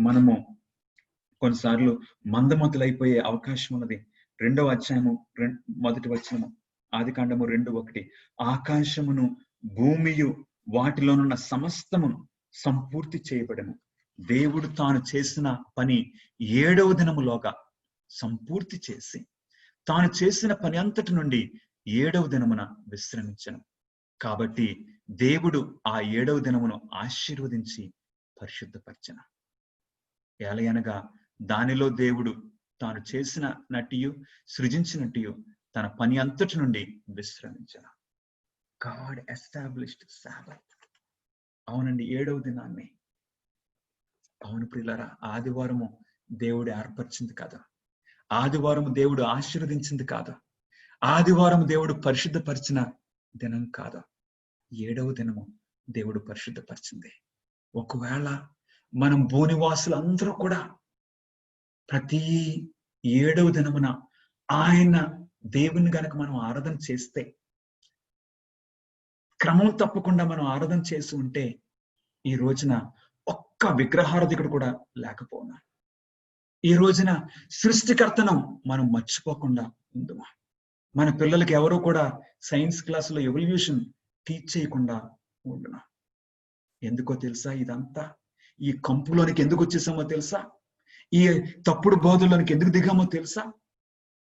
మనము కొన్నిసార్లు మందమతులైపోయే అవకాశం ఉన్నది. 2వ అధ్యాయము 1వ వచనము, ఆదికాండము 2:1, ఆకాశమును భూమియు వాటిలోనున్న సమస్తమును సంపూర్తి చేయబడను. దేవుడు తాను చేసిన పని 7వ దినములోగా సంపూర్తి చేసి, తాను చేసిన పని అంతటి నుండి 7వ దినమున విశ్రమించను. కాబట్టి దేవుడు ఆ 7వ దినమును ఆశీర్వదించి పరిశుద్ధపరచను. ఏలయనగా దానిలో దేవుడు తాను చేసిన నటియు సృజించినట్టు తన పని అంతటి నుండి విశ్రమించను. God established Sabbath. అవునండి, 7వ దినాన్ని. అవును ప్రియులారా, ఆదివారము దేవుడు ఏర్పరిచింది కాదు, ఆదివారము దేవుడు ఆశీర్వదించింది కాదు, ఆదివారం దేవుడు పరిశుద్ధపరిచిన దినం కాదు, 7వ దినము దేవుడు పరిశుద్ధపరిచింది. ఒకవేళ మనం భూనివాసులందరూ కూడా ప్రతి 7వ దినమున ఆయన దేవుని గనక మనం ఆరాధన చేస్తే, క్రమం తప్పకుండా మనం ఆరాధన చేసి ఉంటే, ఈ రోజున ఒక్క విగ్రహారాధికుడు కూడా లేకపోనా. ఈ రోజున సృష్టికర్తను మనం మర్చిపోకుండా ఉందమా. మన పిల్లలకి ఎవరు కూడా సైన్స్ క్లాసులో ఎవల్యూషన్ టీచ్ చేయకుండా ఉండునా. ఎందుకో తెలుసా? ఇదంతా ఈ కంపులోనికి ఎందుకు వచ్చేసామో తెలుసా? ఈ తప్పుడు బోధల్లోనికి ఎందుకు దిగామో తెలుసా?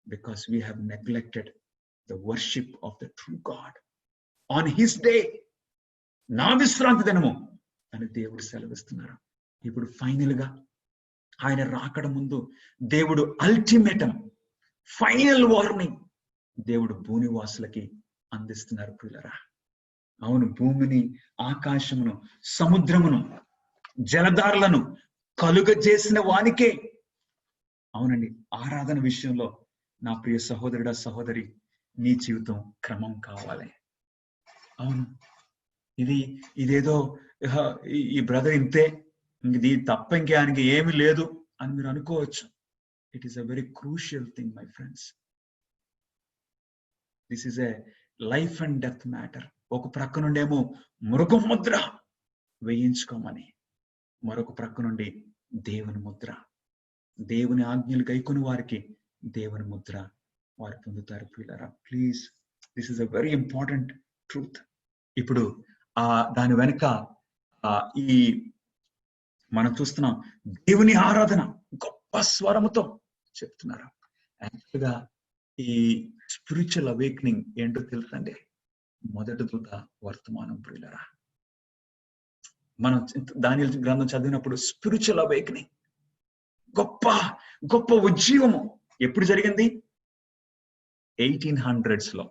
Because we have neglected the worship of the true God on his day. నా విశ్రాంతి దినము అని దేవుడు సెలవిస్తున్నారు. ఇప్పుడు ఫైనల్ గా ఆయన రాకడ ముందు దేవుడు అల్టిమేటం, ఫైనల్ వార్నింగ్ దేవుడు భూనివాసులకి అందిస్తున్నారు ప్రియులరా. అవును, భూమిని, ఆకాశమును, సముద్రమును, జలధారలను కలుగజేసిన వానికే అవునండి, ఆరాధన విషయంలో నా ప్రియ సహోదరుడా సహోదరి, నీ జీవితం క్రమం కావాలి. అవును, ఇదేదో ఈ బ్రదర్ ఇంతే, ఇది తప్ప ఇంకే ఆయనకి ఏమి లేదు అని మీరు అనుకోవచ్చు. It is a very crucial thing my friends. This is a life and death matter. ఒక ప్రక్క నుండేమో మృగం ముద్ర వేయించుకోమని, మరొక ప్రక్క నుండి దేవుని ముద్ర, దేవుని ఆజ్ఞలు గైకొని వారికి దేవుని ముద్ర వారు పొందుతారు. ప్రియులారా, please, this is a very important truth. ఇప్పుడు దాని వెనుక ఈ మనం చూస్తున్నాం, దేవుని ఆరాధన గొప్ప స్వరముతో చెప్తున్నారు. యాక్చువల్గా ఈ స్పిరిచువల్ అవేకనింగ్ ఏంటో తెలుసండి? మొదటి దూత వర్తమానం. ప్రియులారా, మనం దానియేలు గ్రంథం చదివినప్పుడు స్పిరిచువల్ అవేకనింగ్, గొప్ప గొప్ప ఉజ్జీవము ఎప్పుడు జరిగింది? 1800s లో,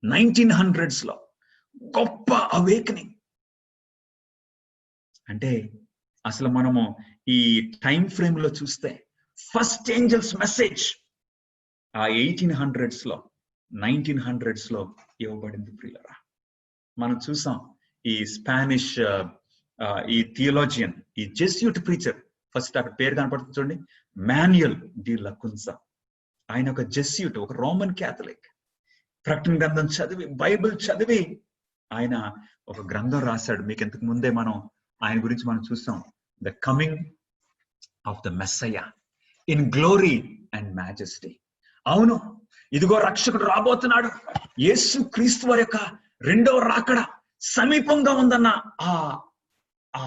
1900s లో గొప్ప అవేకనింగ్. అంటే అసలు మనము ఈ టైం ఫ్రేమ్ లో చూస్తే ఫస్ట్ ఏంజల్స్ మెసేజ్ ఆ 1800s లో, 1900s లో ఇవ్వబడింది. ప్రియులారా, మనం చూసాం ఈ స్పానిష్ ఈ థియోలాజియన్, ఈ జెస్యూట్ ప్రీచర్, ఫస్ట్ అక్కడ పేరు కనపడుతుంది చూడండి, మాన్యుయల్ డి లకున్సా. ఆయన ఒక జెస్యూట్, ఒక రోమన్ క్యాథలిక్. ప్రకటన గ్రంథం చదివి, బైబిల్ చదివి ఆయన ఒక గ్రంథం రాశాడు. మీకు ఇంతకు ముందే మనం ఆయన గురించి మనం చూసాం, the coming of the Messiah in glory and majesty. అవును, ఇదిగో రక్షకుడు రాబోతున్నాడు, యేసు క్రీస్తు వారి యొక్క రెండవ రాకడ సమీపంగా ఉందన్న ఆ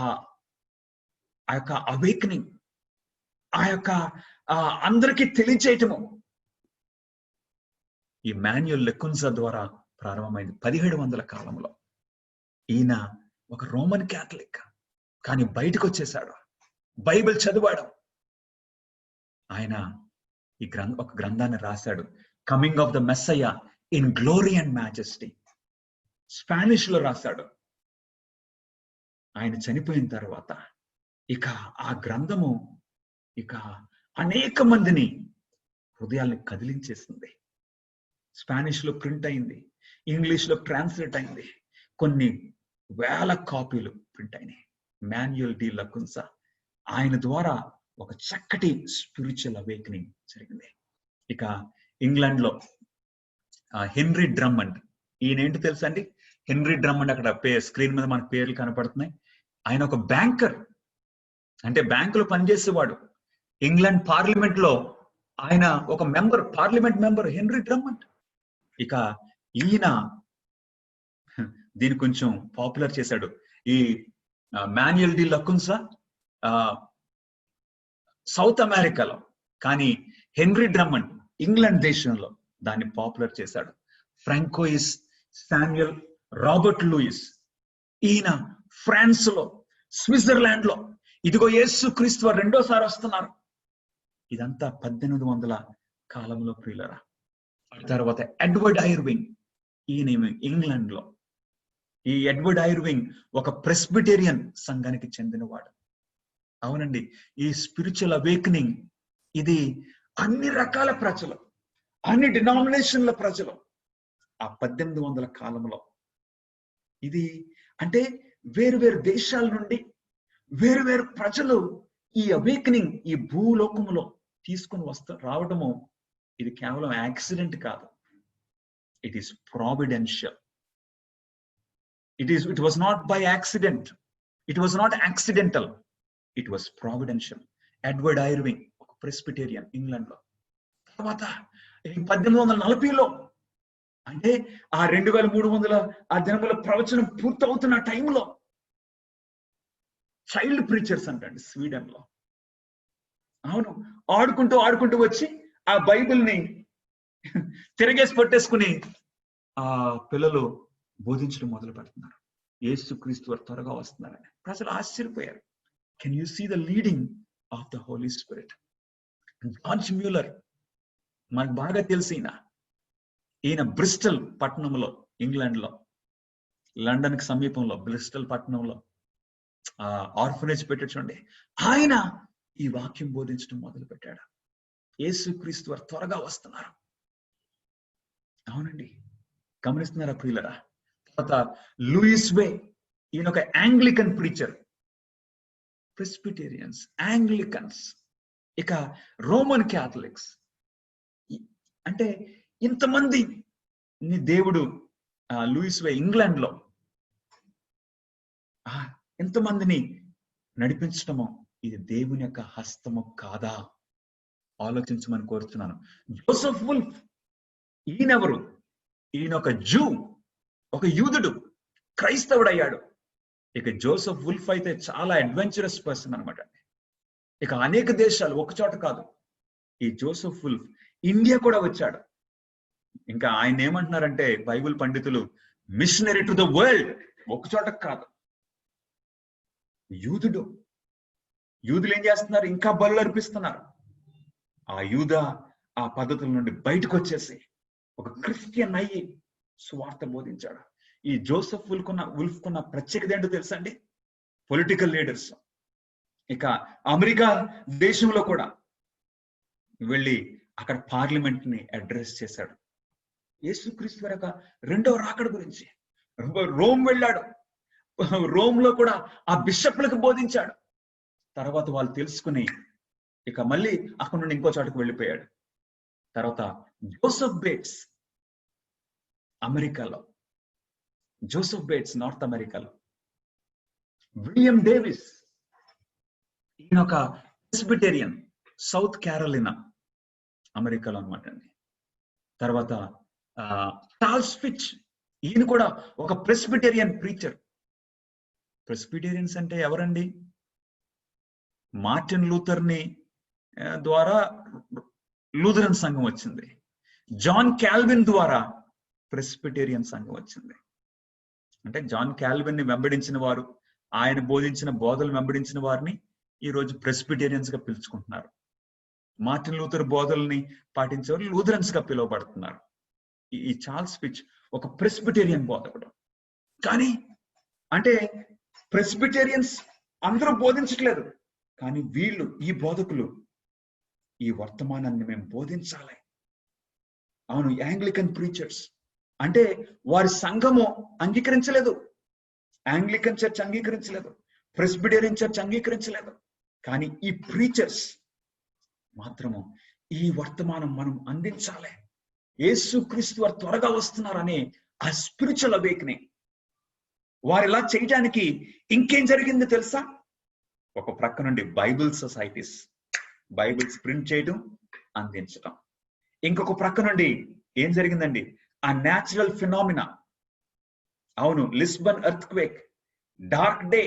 యొక్క అవేకనింగ్, ఆ యొక్క అందరికీ తెలియచేయటము ఈ మాన్యుయల్ లెకున్సా ద్వారా ప్రారంభమైంది 1700 కాలంలో. ఈయన ఒక రోమన్ క్యాథలిక్, కానీ బయటకు వచ్చేసాడు, బైబిల్ చదివాడు. ఆయన ఒక గ్రంథాన్ని రాశాడు, coming of the Messiah in glory and majesty. Spanish లో రాశాడు. ఆయన చనిపోయిన తర్వాత ఇక ఆ గ్రంథము ఇక అనేక మందిని హృదయాల్ని కదిలించేసింది. స్పానిష్ లో ప్రింట్ అయింది, ఇంగ్లీష్ లో ట్రాన్స్లేట్ అయింది, కొన్ని వేల కాపీలు ప్రింట్ అయినాయి. మాన్యుయల్ డి లకున్సా, ఆయన ద్వారా ఒక చక్కటి స్పిరిచువల్ అవేకనింగ్ జరిగింది. ఇక ఇంగ్లాండ్ లో హెన్రీ డ్రమ్మండ్, ఈయన ఏంటి తెలుసా అండి? హెన్రీ డ్రమ్మండ్, అక్కడ స్క్రీన్ మీద మన పేర్లు కనపడుతున్నాయి. ఆయన ఒక బ్యాంకర్, అంటే బ్యాంకులో పనిచేసేవాడు. ఇంగ్లాండ్ పార్లమెంట్ లో ఆయన ఒక మెంబర్, పార్లమెంట్ మెంబర్ హెన్రీ డ్రమ్మండ్. ఇక ఈయన దీన్ని కొంచెం పాపులర్ చేశాడు. ఈ మాన్యుయల్ డి లకున్సా సౌత్ అమెరికాలో, కానీ హెన్రీ డ్రమ్మండ్ ఇంగ్లాండ్ దేశంలో దాన్ని పాపులర్ చేశాడు. ఫ్రాంకోయిస్ శామ్యుయల్ రాబర్ట్ లూయిస్, ఈయన ఫ్రాన్స్ లో, స్విట్జర్లాండ్ లో, ఇదిగో యేసు క్రీస్తు వారు రెండోసారి వస్తున్నారు. ఇదంతా 1800 కాలంలో. ప్రియులరా, తర్వాత ఎడ్వర్డ్ ఐర్వింగ్, ఈయన ఇంగ్లాండ్ లో. ఈ ఎడ్వర్డ్ ఐర్వింగ్ ఒక ప్రెస్బిటేరియన్ సంఘానికి చెందినవాడు. అవునండి, ఈ స్పిరిచువల్ అవేకనింగ్ ఇది అన్ని రకాల ప్రజలు, అన్ని డినామినేషన్ల ప్రజలు ఆ 1800 కాలంలో, ఇది అంటే వేరు వేరు దేశాల నుండి వేరు వేరు ప్రజలు ఈ అవేకనింగ్ ఈ భూలోకములో తీసుకుని రావడము, ఇది కేవలం యాక్సిడెంట్ కాదు, it is providential. It was not by accident, it was not accidental, it was providential. Edward Irving ఒక ప్రెస్బిటేరియన్ ఇంగ్లాండ్ లో. తర్వాత 1840లో, అంటే ఆ 2300 ఆ దినముల ప్రవచనం పూర్తవుతున్న టైంలో చైల్డ్ ప్రీచర్స్ అంటండి స్వీడన్ లో. అవును, ఆడుకుంటూ ఆడుకుంటూ వచ్చి ఆ బైబిల్ని తిరగేసి పట్టేసుకుని ఆ పిల్లలు బోధించడం మొదలు పెడుతున్నారు. యేసు క్రీస్తు వారు త్వరగా వస్తున్నారని ప్రజలు ఆశ్చర్యపోయారు. Can you see the leading of the Holi spirit? George Muller మనకు బాగా తెలిసి, ఈయన బ్రిస్టల్ పట్టణంలో, ఇంగ్లాండ్ లో, లండన్ కి సమీపంలో బ్రిస్టల్ పట్టణంలో ఆర్ఫనేజ్ పెట్టాడు చూడండి. ఆయన ఈ వాక్యం బోధించడం మొదలు పెట్టాడు. యేసుక్రీస్తు వారు త్వరగా వస్తున్నారు. అవునండి, గమనిస్తున్నారా ప్రియులరా? తర్వాత లూయిస్ వే, ఈయన ఒక యాంగ్లికన్ ప్రీచర్. ప్రెస్బిటేరియన్స్, యాంగ్లికన్స్, ఇక రోమన్ క్యాథలిక్స్. అంటే ఇంతమంది నీ దేవుడు లూయిస్ వే ఇంగ్లాండ్ లో ఎంతమందిని నడిపించటమో ఇది దేవుని యొక్క హస్తము కాదా? ఆలోచించమని కోరుతున్నాను. జోసెఫ్ వుల్ఫ్, ఈయనెవరు? ఈయన ఒక జూ, ఒక యూదుడు, క్రైస్తవుడయ్యాడు. ఇక జోసెఫ్ వుల్ఫ్ అయితే చాలా అడ్వెంచరస్ పర్సన్ అనమాట. ఇక అనేక దేశాలు, ఒక చోట కాదు. ఈ జోసెఫ్ వుల్ఫ్ ఇండియా కూడా వచ్చాడు. ఇంకా ఆయన ఏమంటున్నారంటే బైబిల్ పండితులు, మిషనరీ టు ద వరల్డ్. ఒక చోట కాదు. యూదుడు, యూదులు ఏం చేస్తున్నారు? ఇంకా బలు అర్పిస్తున్నారు. ఆ పద్ధతుల నుండి బయటకు వచ్చేసి ఒక క్రిస్టియన్ అయ్యి సువార్త బోధించాడు. ఈ జోసెఫ్ వుల్ఫ్ కున్న ప్రత్యేకత ఏంటో తెలుసా అండి? పొలిటికల్ లీడర్స్, ఇక అమెరికా దేశంలో కూడా వెళ్ళి అక్కడ పార్లమెంట్ ని అడ్రస్ చేశాడు. యేసుక్రీస్తు యొక్క రెండవ రాకడ గురించి. రోమ్ వెళ్ళాడు, రోమ్ లో కూడా ఆ బిషప్లకు బోధించాడు. తర్వాత వాళ్ళు తెలుసుకుని ఇక మళ్ళీ అక్కడ నుండి ఇంకో చోటకు వెళ్ళిపోయాడు. తర్వాత జోసెఫ్ బేట్స్ అమెరికాలో, జోసెఫ్ బేట్స్ నార్త్ అమెరికాలో, విలియం డేవిస్ ఈయన ఒక ప్రెస్బిటేరియన్, సౌత్ క్యారోలినా అమెరికాలో అనమాట అండి. తర్వాత చార్ల్స్ ఫిచ్, ఈయన కూడా ఒక ప్రెస్బిటేరియన్ ప్రీచర్. ప్రెస్బిటేరియన్స్ అంటే ఎవరండి? మార్టిన్ లూథర్ ని ద్వారా లూథరన్ సంఘం వచ్చింది. జాన్ క్యాల్విన్ ద్వారా ప్రెస్బిటేరియన్ సంఘం వచ్చింది. అంటే జాన్ క్యాల్విన్ ని వెంబడించిన వారు, ఆయన బోధించిన బోధలు వెంబడించిన వారిని ఈ రోజు ప్రెస్బిటేరియన్స్ గా పిలుచుకుంటున్నారు. మార్టిన్ లూథర్ బోధల్ని పాటించేవారు లూథరన్స్ గా పిలువబడుతున్నారు. ఈ చార్ల్స్ ఫిచ్ ఒక ప్రెస్బిటేరియన్ బోధకుడు. కానీ అంటే ప్రెస్బిటేరియన్స్ అందరూ బోధించట్లేదు, కానీ వీళ్ళు, ఈ బోధకులు, ఈ వర్తమానాన్ని మేము బోధించాలి. అవును, యాంగ్లికన్ ప్రీచర్స్ అంటే వారి సంఘము అంగీకరించలేదు, యాంగ్లికన్ చర్చ్ అంగీకరించలేదు, ప్రెస్బిటేరియన్ చర్చ్ అంగీకరించలేదు. కానీ ఈ ప్రీచర్స్ మాత్రము ఈ వర్తమానం మనం అందించాలి. యేసుక్రీస్తు వారు త్వరగా వస్తున్నారని ఆ స్పిరిచువల్ అవేకనింగ్. వారు ఇలా చేయడానికి ఇంకేం జరిగింది తెలుసా? ఒక ప్రక్క నుండి బైబిల్ సొసైటీస్, బైబిల్స్ ప్రింట్ చేయడం, అందించడం. ఇంకొక ప్రక్క నుండి ఏం జరిగిందండి? ఆ న్యాచురల్ ఫినామినా. అవును, Lisbon earth quake, dark day,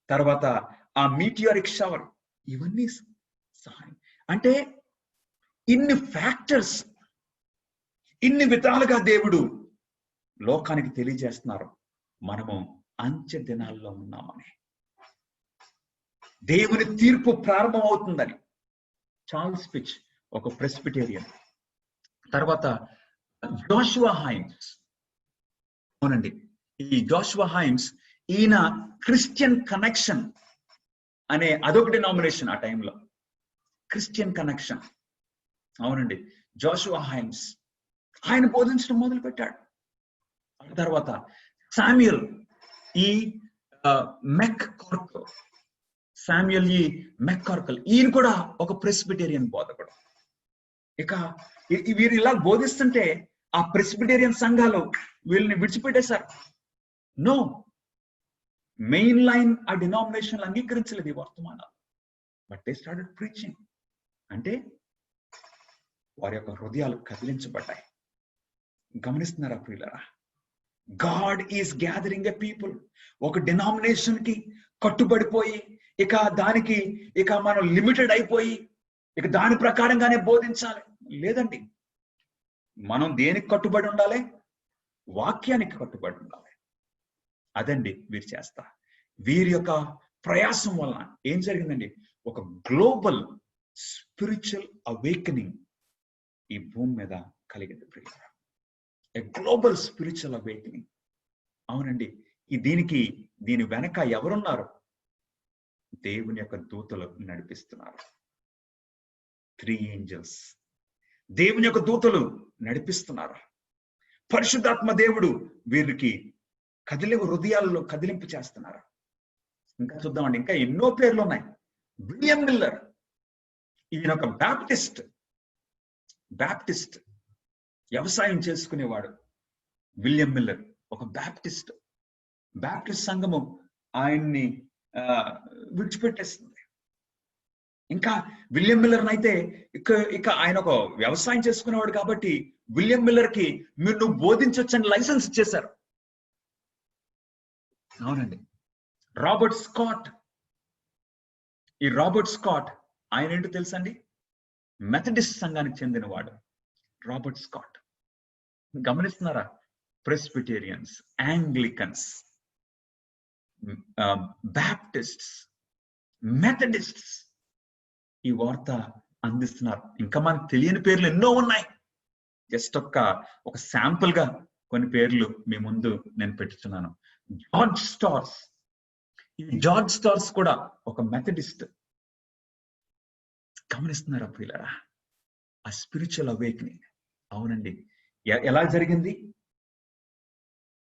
తర్వాత ఆ మీటియారిక్ షవర్, ఇవన్నీ సహాయం. అంటే ఇన్ని ఫ్యాక్టర్స్, ఇన్ని విధాలుగా దేవుడు లోకానికి తెలియజేస్తున్నారు మనము అంచె దినాల్లో ఉన్నామని, దేవుని తీర్పు ప్రారంభం అవుతుందని. చార్ల్స్ ఫిచ్ ఒక ప్రెస్బిటేరియన్. తర్వాత జోషువా హైమ్స్. అవునండి, ఈ జోషువా హైమ్స్ ఈయన క్రిస్టియన్ కనెక్షన్ అనే అదొక డినామినేషన్ ఆ టైంలో, క్రిస్టియన్ కనెక్షన్. అవునండి, జోషువా హైమ్స్ ఆయన బోధించడం మొదలు పెట్టాడు. తర్వాత శామ్యూయల్ ఈ మెక్కార్కల్, శామ్యూయల్ ఈ మెక్కార్కల్, ఈయన కూడా ఒక ప్రెస్బిటేరియన్ బోధకుడు. ఇక వీరు ఇలా బోధిస్తుంటే ఆ ప్రెస్బిటేరియన్ సంఘాలు వీళ్ళని విడిచిపెట్టేశారు. నో, మెయిన్ లైన్ ఆ డినామినేషన్ అంగీకరించలేదు ఈ వర్తమానాలు. But they started preaching. అంటే వారి యొక్క హృదయాలు కదిలించబడ్డాయి. గమనిస్తున్నారా ప్రియులారా? God is gathering a people. ఒక డినామినేషన్ కి కట్టుబడిపోయి ఇక దానికి ఇక మనం లిమిటెడ్ అయిపోయి ఇక దాని ప్రకారంగానే బోధించాలి లేదండి. మనం దేనికి కట్టుబడి ఉండాలి? వాక్యానికి కట్టుబడి ఉండాలి. అదండి వీరు చేస్తా. వీరి యొక్క ప్రయాసం వలన ఏం జరిగిందండి? ఒక గ్లోబల్ స్పిరిచువల్ అవేకనింగ్ ఈ భూమి మీద కలిగింది ప్రియులారా. A global spiritual awakening. అవునండి, దీని వెనక ఎవరున్నారు? దేవుని యొక్క దూతలు నడిపిస్తున్నారు. 3 ఏంజల్స్, దేవుని యొక్క దూతలు నడిపిస్తున్నారు. పరిశుద్ధాత్మ దేవుడు వీరికి హృదయాలలో కదిలింపు చేస్తున్నారు. ఇంకా చూద్దామండి, ఇంకా ఎన్నో పేర్లు ఉన్నాయి. విలియం మిల్లర్, ఈయన ఒక బ్యాప్టిస్ట్ వ్యవసాయం చేసుకునేవాడు. విలియం మిల్లర్ ఒక బ్యాప్టిస్ట్ సంఘము ఆయన్ని విడిచిపెట్టేస్తుంది. ఇంకా విలియం మిల్లర్ అయితే ఇక ఆయన ఒక వ్యవసాయం చేసుకునేవాడు కాబట్టి విలియం మిల్లర్ కి మీరు నువ్వు బోధించొచ్చని లైసెన్స్ ఇచ్చేశారు. అవునండి. రాబర్ట్ స్కాట్ ఆయన ఏంటో తెలుసండి, మెథడిస్ట్ సంఘానికి చెందినవాడు. రాబర్ట్ స్కాట్ గమనిస్తున్నారా? ప్రెస్బిటేరియన్స్, యాంగ్లికన్స్, బ్యాప్టిస్ట్స్, మెథడిస్ట్స్ ఈ వార్త అందిస్తున్నారు. ఇంకా మనకు తెలియని పేర్లు ఎన్నో ఉన్నాయి. జస్ట్ ఒక శాంపుల్ గా కొన్ని పేర్లు మీ ముందు నేను పెట్టుతున్నాను. జార్జ్ స్టార్స్ కూడా ఒక మెథడిస్ట్. గమనిస్తున్నారా ప్రియులారా? ఆ స్పిరిచువల్ అవేకనింగ్. అవునండి. ఎలా జరిగింది?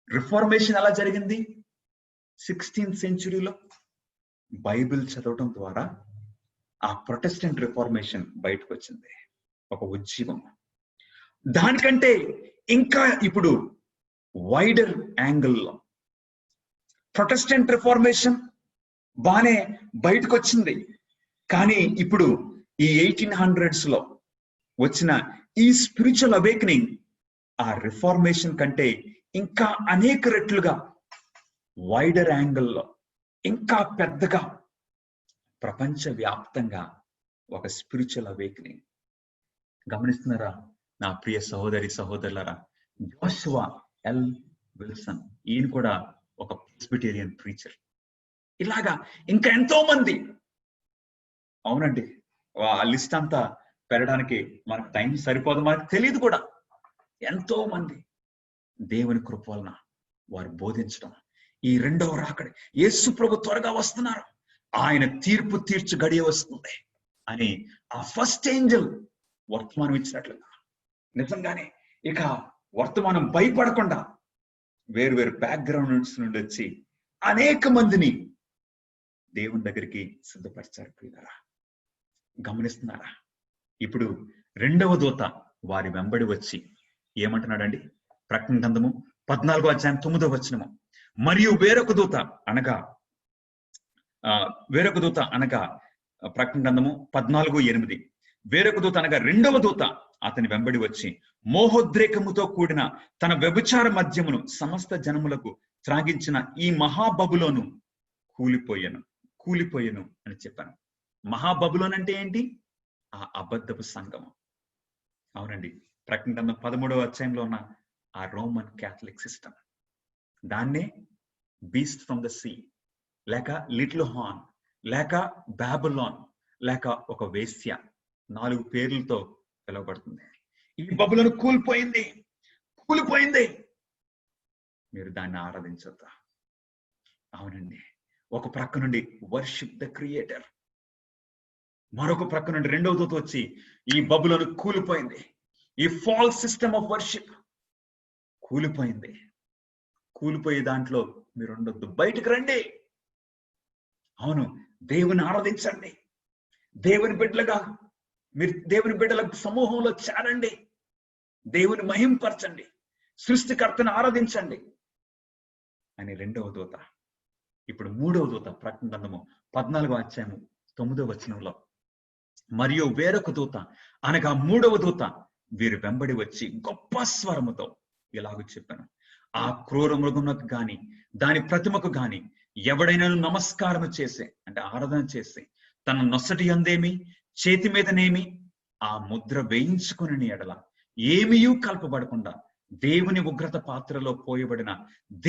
రిఫార్మేషన్ ఎలా జరిగింది? 16th సెంచురీలో బైబిల్ చదవటం ద్వారా ఆ ప్రొటెస్టెంట్ రిఫార్మేషన్ బయటకు వచ్చింది, ఒక ఉద్యమం. దానికంటే ఇంకా ఇప్పుడు వైడర్ యాంగిల్లో ప్రొటెస్టెంట్ రిఫార్మేషన్ బానే బయటకు వచ్చింది. కానీ ఇప్పుడు ఈ 1800s లో వచ్చిన ఈ స్పిరిచువల్ అవేకనింగ్ ఆ రిఫార్మేషన్ కంటే ఇంకా అనేక రెట్లుగా వైడర్ యాంగిల్లో ఇంకా పెద్దగా ప్రపంచవ్యాప్తంగా ఒక స్పిరిచువల్ అవేకనింగ్. గమనిస్తున్నారా నా ప్రియ సహోదరులారా? జోషువా ఎల్ విల్సన్, ఈయన కూడా ఒక ప్రెస్బిటేరియన్ ప్రీచర్. ఇలాగా ఇంకా ఎంతో మంది. అవునండి, ఆ లిస్ట్ అంతా పెరగడానికి మనకు టైం సరిపోదు, మనకు తెలియదు కూడా. ఎంతో మంది దేవుని కృప వలన వారు బోధించడం, ఈ రెండవ రాకడ యేసు ప్రభు త్వరగా వస్తున్నారు, ఆయన తీర్పు తీర్చు గడియ వస్తుంది అని ఆ ఫస్ట్ ఏంజల్ వర్తమానం ఇచ్చినట్లుగా నిజంగానే ఇక వర్తమానం భయపడకుండా వేరు బ్యాక్గ్రౌండ్స్ నుండి వచ్చి అనేక మందిని దేవుని దగ్గరికి సిద్ధపరిచారు. ప్రియులారా, గమనిస్తున్నారా? ఇప్పుడు రెండవ దూత వారి వెంబడి వచ్చి ఏమంటున్నాడండి? ప్రకటన గ్రంథము 14:9 మరియు వేరొక దూత అనగా ప్రకటన గ్రంథము 14:8 వేరొక దూత అనగా రెండవ దూత అతని వెంబడి వచ్చి మోహోద్రేకముతో కూడిన తన వ్యభిచార మద్యమును సమస్త జనములకు త్రాగించిన ఈ మహాబబులోను కూలిపోయెను అని చెప్పాను. మహాబబులోన్ అంటే ఏంటి? ఆ అబద్ధపు సంఘము. అవునండి, ప్రకటన గ్రంథం 13వ ఉన్న ఆ రోమన్ క్యాథలిక్ సిస్టమ్, దాన్నే బీస్ట్ ఫ్రమ్ ద సీ లేక లిటిల్ హార్న్ లేక బాబులోన్ లేక ఒక వేశ్య, 4 పేర్లతో పిలువబడుతుంది. ఈ బబులోను కూలిపోయింది. మీరు దాన్ని ఆరాధించొద్దా? అవునండి. ఒక ప్రక్క నుండి వర్షిప్ ద క్రియేటర్, మరొక ప్రక్క నుండి రెండవ దూత వచ్చి ఈ బబులోను కూలిపోయింది, ఈ ఫాల్స్ సిస్టమ్ ఆఫ్ వర్షిప్ కూలిపోయే దాంట్లో మీరు ఉండొద్దు, బయటకు రండి. అవును, దేవుని ఆరాధించండి. దేవుని బిడ్డల సమూహంలో చేరండి. దేవుని మహింపరచండి, సృష్టికర్తను ఆరాధించండి అని రెండవ దూత. ఇప్పుడు మూడవ దూత ప్రకటన గ్రంథము 14:9 మరియు వేరొక దూత అనగా మూడవ దూత వీరు వెంబడి వచ్చి గొప్ప స్వరముతో ఇలాగ చెప్పాను, ఆ క్రూర మృగమునకు గాని దాని ప్రతిమకు గాని ఎవడైనా నమస్కారం చేసే అంటే ఆరాధన చేసి తన నొసటి యందేమి చేతి మీదనేమి ఆ ముద్ర వేయించుకుని ఎడల ఏమీయూ కలపబడకుండా దేవుని ఉగ్రత పాత్రలో పోయబడిన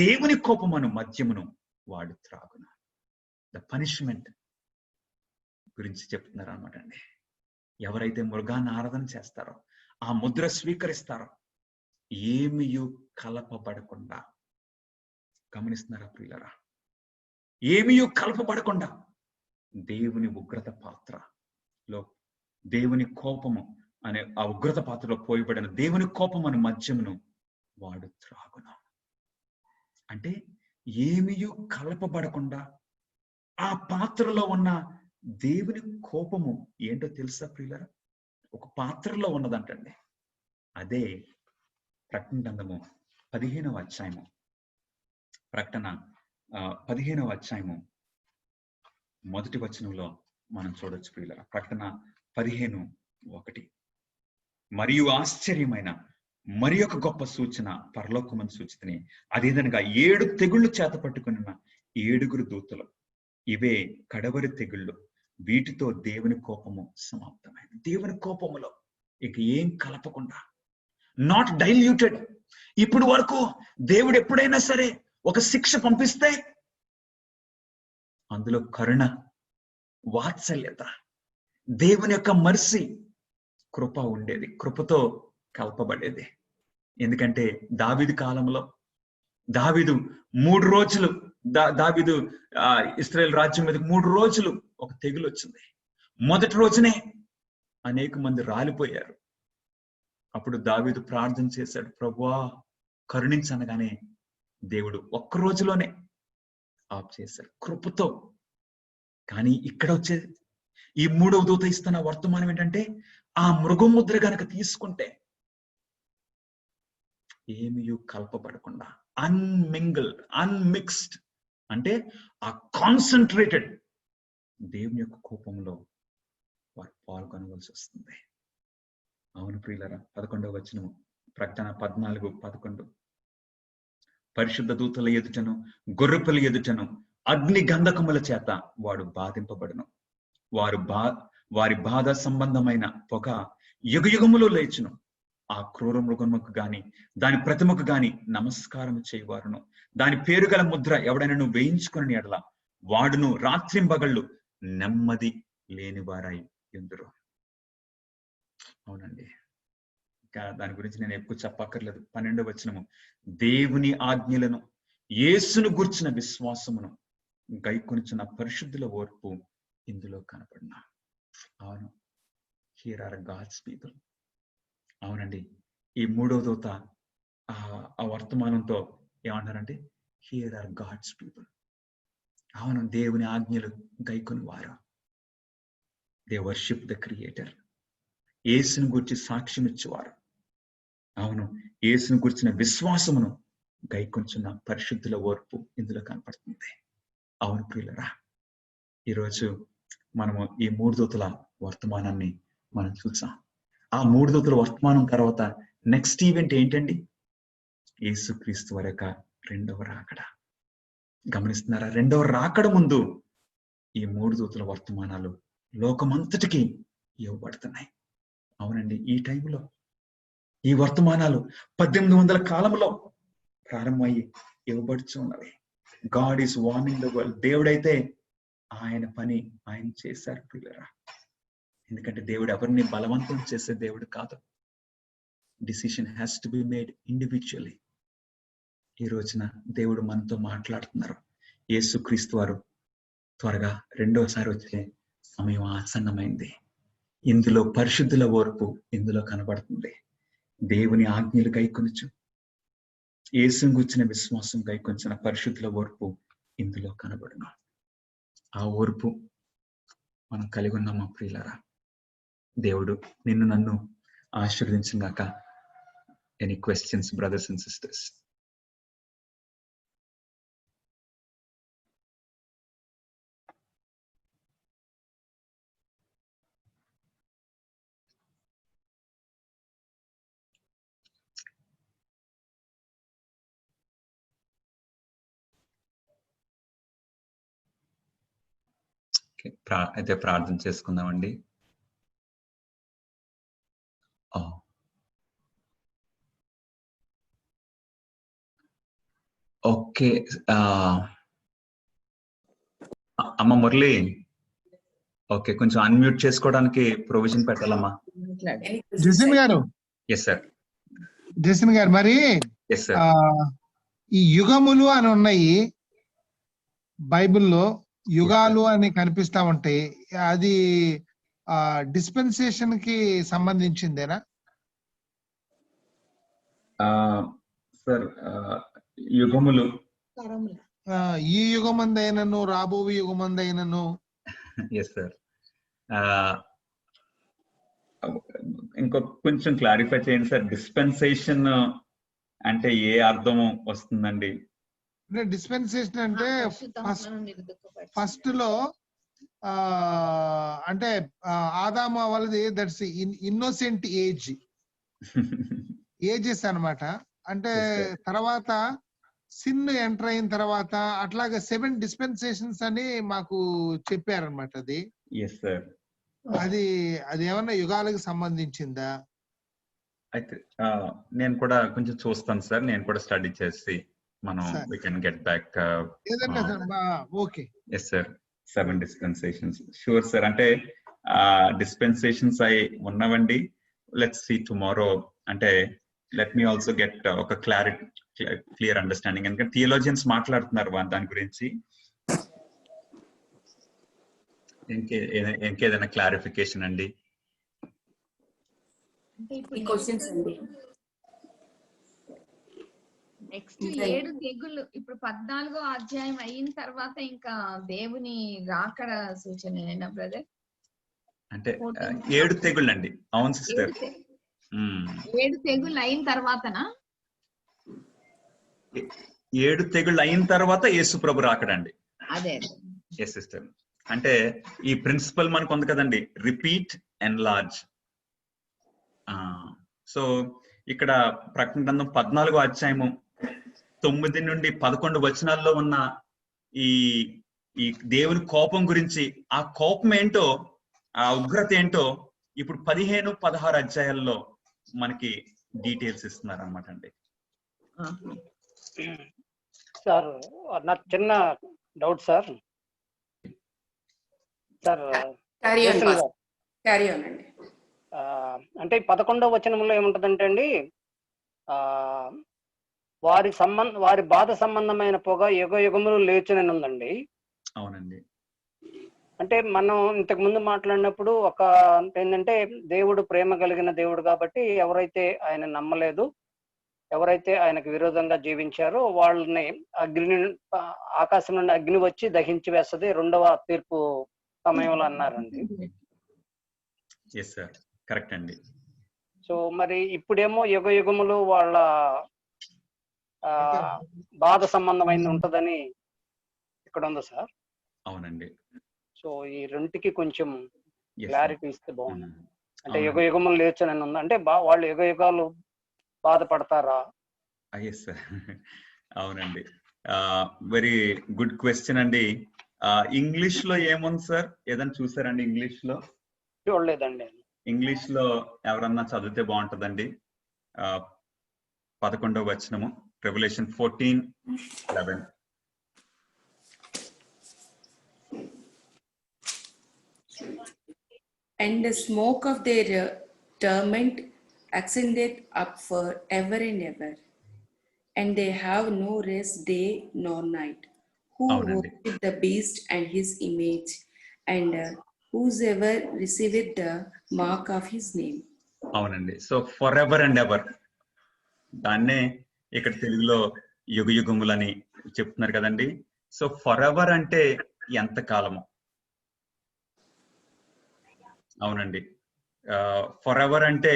దేవుని కోపమను మద్యమును వాడు త్రాగున. ద పనిష్మెంట్ గురించి చెప్తున్నారు అనమాట అండి. ఎవరైతే మృగాన్ని ఆరాధన చేస్తారో, ఆ ముద్ర స్వీకరిస్తారో, ఏమీయూ కలపబడకుండా, గమనిస్తున్నారా ప్రియులారా? ఏమీయూ కలపబడకుండా దేవుని ఉగ్రత పాత్రలో దేవుని కోపము అనే ఆ ఉగ్రత పాత్రలో పోయబడిన దేవుని కోపం అనే మద్యమును వాడు త్రాగును. అంటే ఏమీయూ కలపబడకుండా ఆ పాత్రలో ఉన్న దేవుని కోపము ఏంటో తెలుసా ప్రియులారా? ఒక పాత్రలో ఉన్నదంటండి. అదే ప్రకటన గ్రంథము 15వ అధ్యాయము, ప్రకటన 15వ అధ్యాయము మొదటి వచనంలో మనం చూడొచ్చు ప్రియులారా. ప్రకటన 15:1. మరియు ఆశ్చర్యమైన మరి ఒక గొప్ప సూచన పరలోకమందు సూచితని, అదేదనగా 7 తెగుళ్ళు చేత పట్టుకున్న 7 దూతలు. ఇవే కడవరి తెగుళ్ళు. వీటితో దేవుని కోపము సమాప్తమైంది. దేవుని కోపములో ఇక ఏం కలపకుండా, నాట్ డైల్యూటెడ్. ఇప్పుడు వరకు దేవుడు ఎప్పుడైనా సరే ఒక శిక్ష పంపిస్తే అందులో కరుణ, వాత్సల్యత, దేవుని యొక్క మర్సీ, కృప ఉండేది. కృపతో కలపబడేది. ఎందుకంటే దావీదు కాలంలో దావీదు 3 రోజులు దావీదు ఇశ్రాయేలు రాజ్యం మీద 3 రోజులు ఒక తెగులు వచ్చింది. మొదటి రోజునే అనేక మంది రాలిపోయారు. అప్పుడు దావీదు ప్రార్థన చేశాడు, ప్రభువా కరుణించనగానే దేవుడు ఒక్క రోజులోనే ఆఫ్ చేశాడు కృపతో. కానీ ఇక్కడ వచ్చేది ఈ 3వ దూత ఇస్తున్న వర్తమానం ఏంటంటే, ఆ మృగముద్ర గనక తీసుకుంటే ఏమీ కలపబడకుండా, అన్మిక్స్డ్, అంటే ఆ కాన్సన్ట్రేటెడ్ దేవుని యొక్క కోపంలో వారు పాల్గొనవలసి వస్తుంది. అవును ప్రియులారా, 11వ వచనము, ప్రకటన 14:11. పరిశుద్ధ దూతల ఎదుటను గొర్రెపిల్ల ఎదుటను అగ్ని గంధకముల చేత వాడు బాధింపబడును. వారి బాధ సంబంధమైన పొగ యుగయుగములో లేచును. ఆ క్రూర మృగముకు గాని దాని ప్రతిమకు గాని నమస్కారం చేయవారును, దాని పేరు గల ముద్ర ఎవడైనా వేయించుకుని ఎడల వాడును రాత్రింబగళ్ళు నెమ్మది లేనివారై ఎందురు. అవునండి, ఇంకా దాని గురించి నేను ఎక్కువ చెప్పక్కర్లేదు. 12వ వచనము, దేవుని ఆజ్ఞలను యేసును గూర్చిన విశ్వాసమును గైకొనిచున్న పరిశుద్ధుల ఓర్పు ఇందులో కనపడిన. అవును, హియర్ ఆర్ గాడ్స్ పీపుల్. అవునండి, ఈ 3వ దూత ఆ వర్తమానంతో ఏమంటారంటే, హియర్ ఆర్ గాడ్స్ పీపుల్. అవును, దేవుని ఆజ్ఞలు గైకొని వారు. They worship the creator. యేసును గురించి సాక్ష్యం ఇచ్చేవారు. అవును, యేసును గురించిన విశ్వాసమును గైకొంచున్న పరిశుద్ధుల ఓర్పు ఇందులో కనపడుతుంది. అవును ప్రియులరా, ఈరోజు మనము ఈ 3 దూతల వర్తమానాన్ని మనం చూసాం. ఆ 3 దూతల వర్తమానం తర్వాత నెక్స్ట్ ఈవెంట్ ఏంటండి? యేసుక్రీస్తు వారి యొక్క 2వ రాకడ. గమనిస్తున్నారా? 2వ రాకడ ముందు ఈ 3 దూతల వర్తమానాలు లోకమంతటికి ఇవ్వబడుతున్నాయి. అవునండి, ఈ టైంలో ఈ వర్తమానాలు 1800 కాలంలో ప్రారంభమయ్యి ఇవ్వబడుచు ఉన్నవి. God is warning the world. దేవుడైతే ఆయన పని ఆయన చేశారు పిల్లరా. ఎందుకంటే దేవుడు ఎవరిని బలవంతం చేసే దేవుడు కాదు. Decision has to be made individually. ఈ రోజున దేవుడు మనతో మాట్లాడుతున్నారు. యేసుక్రీస్తు వారు త్వరగా 2వసారి వచ్చే సమయం ఆసన్నమైంది. ఇందులో పరిశుద్ధుల ఓర్పు ఇందులో కనబడుతుంది. దేవుని ఆజ్ఞలు గైకొనచ్చు, యేసును గూర్చిన విశ్వాసం గైకొంచిన పరిశుద్ధుల ఓర్పు ఇందులో కనబడును. ఆ ఓర్పు మనం కలిగి ఉన్నామా ప్రియులారా? దేవుడు నిన్ను నన్ను ఆశీర్వదించుగాక. Any questions brothers and sisters? అయితే ప్రార్థన చేసుకుందామండి. ఓకే, అమ్మ మురళి, ఓకే, కొంచెం అన్మ్యూట్ చేసుకోవడానికి ప్రొవిజన్ పెట్టాలమ్మా. జసిన్ గారు. Yes sir. జసిన్ గారు, మరి ఈ యుగములు అని ఉన్నాయి బైబిల్లో, యుగాలు అని కనిపిస్తా ఉంటాయి. అది డిస్పెన్సేషన్ కి సంబంధించిందేనా? సార్ యుగములు, ఈ యుగమందైనను రాబో యుగమందైనను. Yes sir. ఇంకో కొంచెం క్లారిఫై చేయండి సార్, డిస్పెన్సేషన్ అంటే ఏ అర్థం వస్తుందండి? డిస్పెన్సేషన్ అంటే ఫస్ట్ లో అంటే ఆదాము వాళ్ళది దట్స్ ఇన్నోసెంట్ ఏజెస్ అన్నమాట. అంటే తర్వాత సిన్ ఎంటర్ అయిన తర్వాత అట్లాగే 7 డిస్పెన్సేషన్స్ అని మాకు చెప్పారనమాట. అది అది అది ఏమన్నా యుగాలకు సంబంధించిందా? అయితే నేను కూడా కొంచెం చూస్తాను సార్, నేను కూడా స్టడీ చేసి మనం we can get back. Okay. Yes sir, 7 dispensations. Sure sir. అంటే డిస్పెన్సేషన్స్ అయి ఉన్నవండి. Let's see tomorrow. అంటే లెట్ మీ ఆల్సో గెట్ ఒక క్లియర్ అండర్స్టాండింగ్. ఎందుకంటే థియోలాజియన్స్ మాట్లాడుతున్నారు దాని గురించి. ఇంకేదైనా క్లారిఫికేషన్ అండి? నెక్స్ట్ 7 తెగుళ్ళు ఇప్పుడు 14వ అధ్యాయం అయిన తర్వాత ఇంకా దేవుని రాకడ సూచన బ్రదర్. అంటే 7 తెగుళ్ళు అండి. అవును సిస్టర్. 7 తెగుళ్ళు అయిన తర్వాతనా? 7 తెగుళ్ళు అయిన తర్వాత యేసు ప్రభు రాకడండి. అదే ఎస్ సిస్టర్. అంటే ఈ ప్రిన్సిపల్ మనకు ఉంది కదండి, రిపీట్ అండ్ లార్జ్. సో ఇక్కడ ప్రకటన గ్రంథం 14వ అధ్యాయము 9 నుండి 11 వచనాల్లో ఉన్న ఈ దేవుని కోపం గురించి, ఆ కోపం ఏంటో, ఆ ఉగ్రత ఏంటో ఇప్పుడు 15, 16 అధ్యాయాల్లో మనకి డీటెయిల్స్ ఇస్తున్నారు అన్నమాట అండి. సార్ నాకు చిన్న డౌట్ సార్. అంటే 11వ వచనంలో ఏముంటదంటే అండి, వారి బాధ సంబంధమైన పొగ యుగ యుగములు లేచునని ఉందండి. అవునండి. అంటే మనం ఇంతకు ముందు మాట్లాడినప్పుడు ఏంటంటే దేవుడు ప్రేమ కలిగిన దేవుడు కాబట్టి ఎవరైతే ఆయన నమ్మలేదు, ఎవరైతే ఆయనకు విరోధంగా జీవించారో వాళ్ళని ఆకాశం నుండి అగ్ని వచ్చి దహించి వేస్తుంది 2వ తీర్పు సమయంలో అన్నారండి. ఎస్ సార్, కరెక్ట్ అండి. సో మరి ఇప్పుడేమో యుగ యుగములు వాళ్ళ బాధ సంబంధమైంది ఉంటదని ఇక్కడ ఉంది సార్. అవునండి. సో ఈ రెండుకి కొంచెం క్లారిటీ ఇస్తే బాగుంది. అంటే యుగ అవునండి. యుగములు లేచనని ఉంది అంటే వాళ్ళు యుగ యుగాలు బాధపడతారా? Yes sir. అవునండి. వెరీ గుడ్ క్వశ్చన్ అండి. ఇంగ్లీష్ లో ఏముంది సార్? ఏదైనా చూసారండి ఇంగ్లీష్ లో? చూడలేదండి. ఇంగ్లీష్ లో ఎవరన్నా చదివితే బాగుంటదండి. 11వ వచనము, Revelation 14:11. And the smoke of their torment ascended up for ever and ever, and they have no rest day nor night, who worship the beast and his image, and whosoever receiveth the mark of his name. అవునండి. So for ever and ever, దాన్నే ఇక్కడ తెలుగులో యుగ యుగములని చెప్తున్నారు కదండి. So for ever అంటే ఎంత కాలము? అవునండి. ఫర్ ఎవర్ అంటే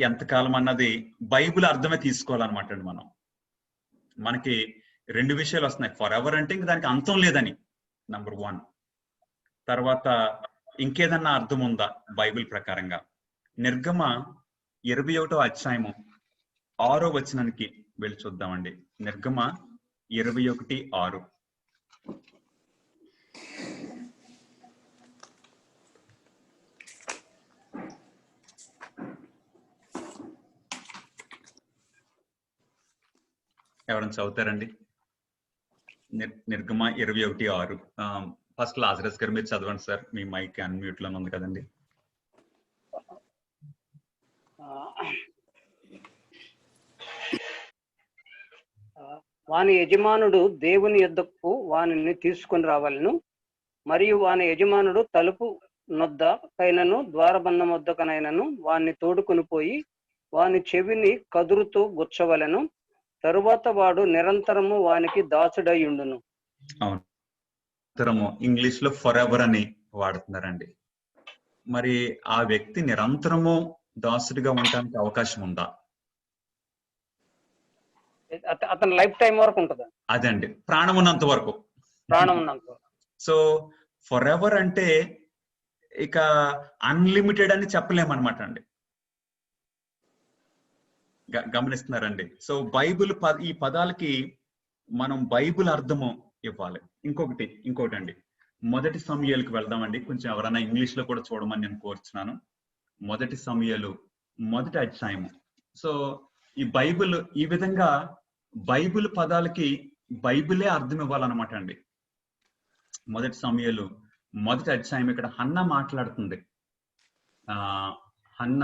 ఎంతకాలం అన్నది బైబిల్ అర్థమే తీసుకోవాలన్నమాట అండి. మనకి 2 విషయాలు వస్తున్నాయి. ఫర్ ఎవర్ అంటే ఇంక దానికి అంతం లేదని, నంబర్ 1. తర్వాత ఇంకేదన్నా అర్థం ఉందా బైబిల్ ప్రకారంగా? నిర్గమ 21వ అధ్యాయము 6వ వచనానికి వెళ్ళి చూద్దామండి. నిర్గమ 21:6. ఎవరైనా చదువుతారండి? నిర్గమ 21:6. ఫస్ట్ లాజరస్ గారు మీరు చదవండి సార్, మీ మైక్ అన్మ్యూట్ లో ఉంది కదండి. వాని యజమానుడు దేవుని యొద్దకు వానిని తీసుకొని రావాలను, మరియు వాని యజమానుడు తలుపు నొద్దకైనను ద్వారబంధం వద్దకనైనను వాణ్ణి తోడుకొని పోయి వాని చెవిని కదురుతూ గుచ్చవలెను. తరువాత వాడు నిరంతరము వానికి దాసుడయ్యుండును. అవును, ఇంగ్లీష్ లో ఫర్ ఎవర్ అని వాడుతున్నారండి. మరి ఆ వ్యక్తి నిరంతరము దాసుడిగా ఉండడానికి అవకాశం ఉందా? అతని లైఫ్ టైం వరకు ఉంటుందా? అదండి, ప్రాణం ఉన్నంత వరకు. ప్రాణం ఉన్నంత వరకు. సో ఫర్ ఎవర్ అంటే ఇక అన్లిమిటెడ్ అని చెప్పలేమన్నమాట అండి. గమనిస్తున్నారండి? సో బైబిల్ ఈ పదాలకి మనం బైబిల్ అర్థము ఇవ్వాలి. ఇంకోటి అండి, మొదటి సమూయేలుకి వెళ్దామండి. కొంచెం ఎవరైనా ఇంగ్లీష్ లో కూడా చూడమని నేను కోరుచున్నాను. మొదటి సమూయేలు 1వ అధ్యాయము. సో ఈ బైబిల్ ఈ విధంగా బైబిల్ పదాలకి బైబిలే అర్థం ఇవ్వాలన్నమాట అండి. మొదటి సమూయేలు 1వ అధ్యాయం. ఇక్కడ హన్న మాట్లాడుతుంది. హన్న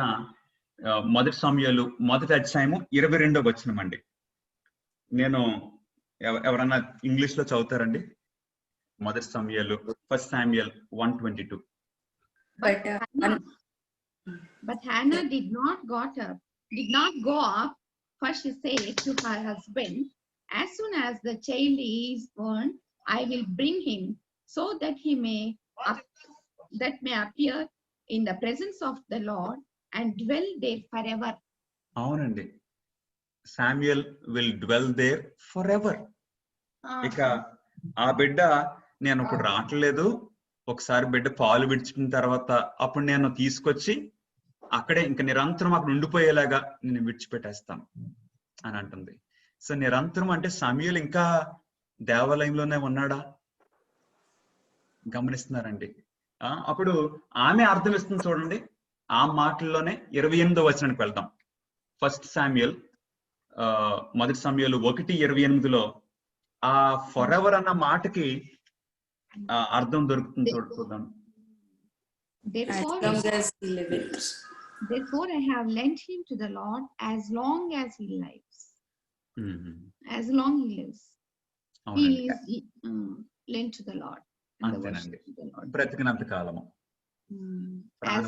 మొదటి సమూయేలు 1వ అధ్యాయము 22వ వచనం అండి. నేను ఎవరన్నా ఇంగ్లీష్ లో చదువుతారండి? మొదటి సమూయేలు 1 Samuel 1:22. But Hannah did not go up. First she said to her husband, as soon as the child is born, I will bring him, so that he may appear in the presence of the Lord and dwell there forever. అవునండి, Samuel will dwell there forever. ఇక ఆ బిడ్డ నేను ఇప్పుడు రావట్లేదు, ఒకసారి బిడ్డ పాలు విడిచిన తర్వాత అప్పుడు నేను తీసుకొచ్చి అక్కడే ఇంకా నిరంతరం అక్కడ ఉండిపోయేలాగా నేను విడిచిపెట్టేస్తాను అని అంటుంది. సో నిరంతరం అంటే సమూయేలు ఇంకా దేవాలయంలోనే ఉన్నాడా? గమనిస్తున్నారండి? అప్పుడు ఆమె అర్థం ఇస్తుంది చూడండి. ఆ మాటల్లోనే 28వ వచనానికి వెళ్దాం. 1 Samuel 1 Samuel 1:28లో ఆ ఫర్ ఎవర్ అన్న మాటకి అర్థం దొరుకుతుంది చూద్దాం. Therefore I have lent him to the Lord as long as he lives. As long he lives, he is lent to the Lord. అంతేనండి, బ్రతికినంత కాలము, as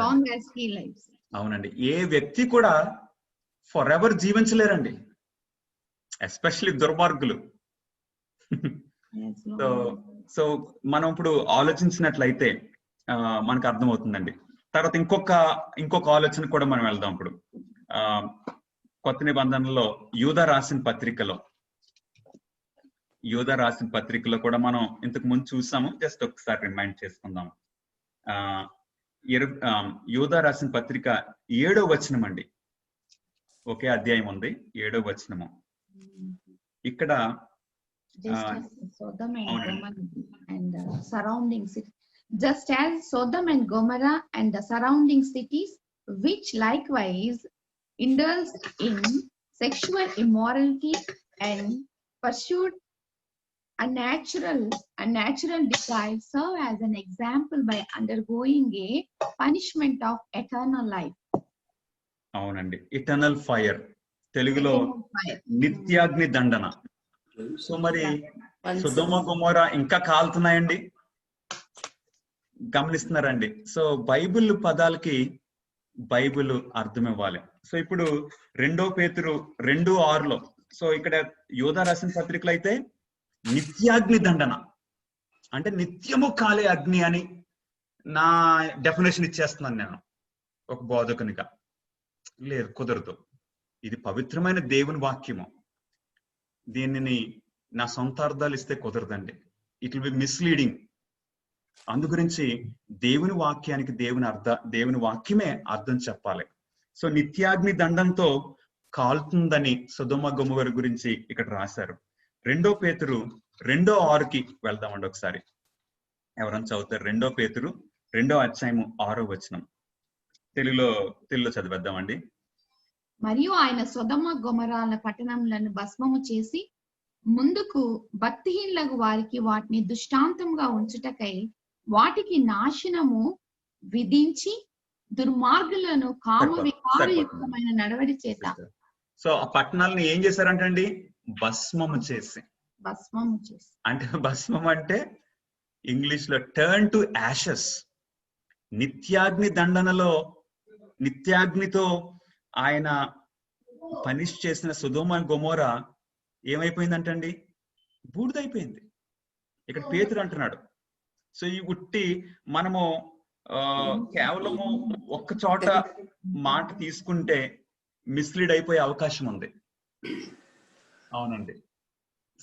long as he lives. అవునండి, ఏ వ్యక్తి కూడా ఫర్ ఎవర్ జీవించలేరండి, ఎస్పెషల్లీ దుర్మార్గులు. So మనం ఇప్పుడు ఆలోచించినట్లయితే మనకు అర్థమవుతుందండి. తర్వాత ఇంకొక ఆలోచన కూడా మనం వెళ్దాం. ఇప్పుడు కొత్త నిబంధనలో యూదా రాసిన పత్రికలో కూడా మనం ఇంతకు ముందు చూసాము. జస్ట్ ఒకసారి రిమైండ్ చేసుకుందాం. యూదా రాసిన పత్రిక 7వ వచనం అండి. ఒకే అధ్యాయం ఉంది, 7వ వచనము. ఇక్కడ just as Sodom and Gomorrah and the surrounding cities, which likewise indulged in sexual immorality and pursued unnatural desires, serve as an example by undergoing a punishment of eternal life. అవునండి, ఇటర్నల్ ఫైర్, తెలుగులో నిత్యాగ్ని దండన. So మరి సొదొమ గొమొర్రా ఇంకా కాలుతున్నాయండి. గమనిస్తున్నారండి? So Bible పదాలకి Bible అర్థం ఇవ్వాలి. So ఇప్పుడు 2 Peter 2:6లో, so ఇక్కడ యూదా రాసిన పత్రికలు అయితే నిత్యాగ్ని దండన అంటే నిత్యము కాలే అగ్ని అని నా డెఫినేషన్ ఇచ్చేస్తున్నాను నేను ఒక బోధకునిగా. లేదు, కుదరదు. ఇది పవిత్రమైన దేవుని వాక్యము. దీనిని నా సొంత అర్థాలు ఇస్తే కుదరదండి. It will be misleading. అందుగురించి దేవుని వాక్యానికి దేవుని వాక్యమే అర్థం చెప్పాలి. సో నిత్యాగ్ని దండంతో కాలుతుందని సొదొమ గొమొర్రా గురించి ఇక్కడ రాశారు. 2 Peter 2:6కి వెళ్దామండి ఒకసారి. ఎవరైనా చదువుతారు? 2 Peter 2వ అధ్యాయము 6వ వచనం. తెలుగులో చదివేద్దామండి. మరియు ఆయన సొదొమ గొమొర్రాల పట్టణములను భస్మము చేసి ముందుకు భక్తిహీనులకు వారికి వాటిని దృష్టాంతంగా ఉంచుటకై వాటికి నాశనము విధించి దుర్మార్గులను కామయుక్తమైన నడవడి చేత. సో ఆ పట్టణాలను ఏం చేశారంటండి? భస్మము చేసి. భస్మము చేసి అంటే భస్మం అంటే ఇంగ్లీష్ లో టర్న్ టు యాషెస్. నిత్యాగ్ని దండనలో నిత్యాగ్నితో ఆయన పనిష్ చేసిన సొదొమ గొమొరా ఏమైపోయిందంటండి? బూడిదైపోయింది. ఇక్కడ పేతురు అంటున్నాడు. సో ఈ ఉట్టి మనము కేవలము ఒక్క చోట మాట తీసుకుంటే మిస్లీడ్ అయిపోయే అవకాశం ఉంది. అవునండి.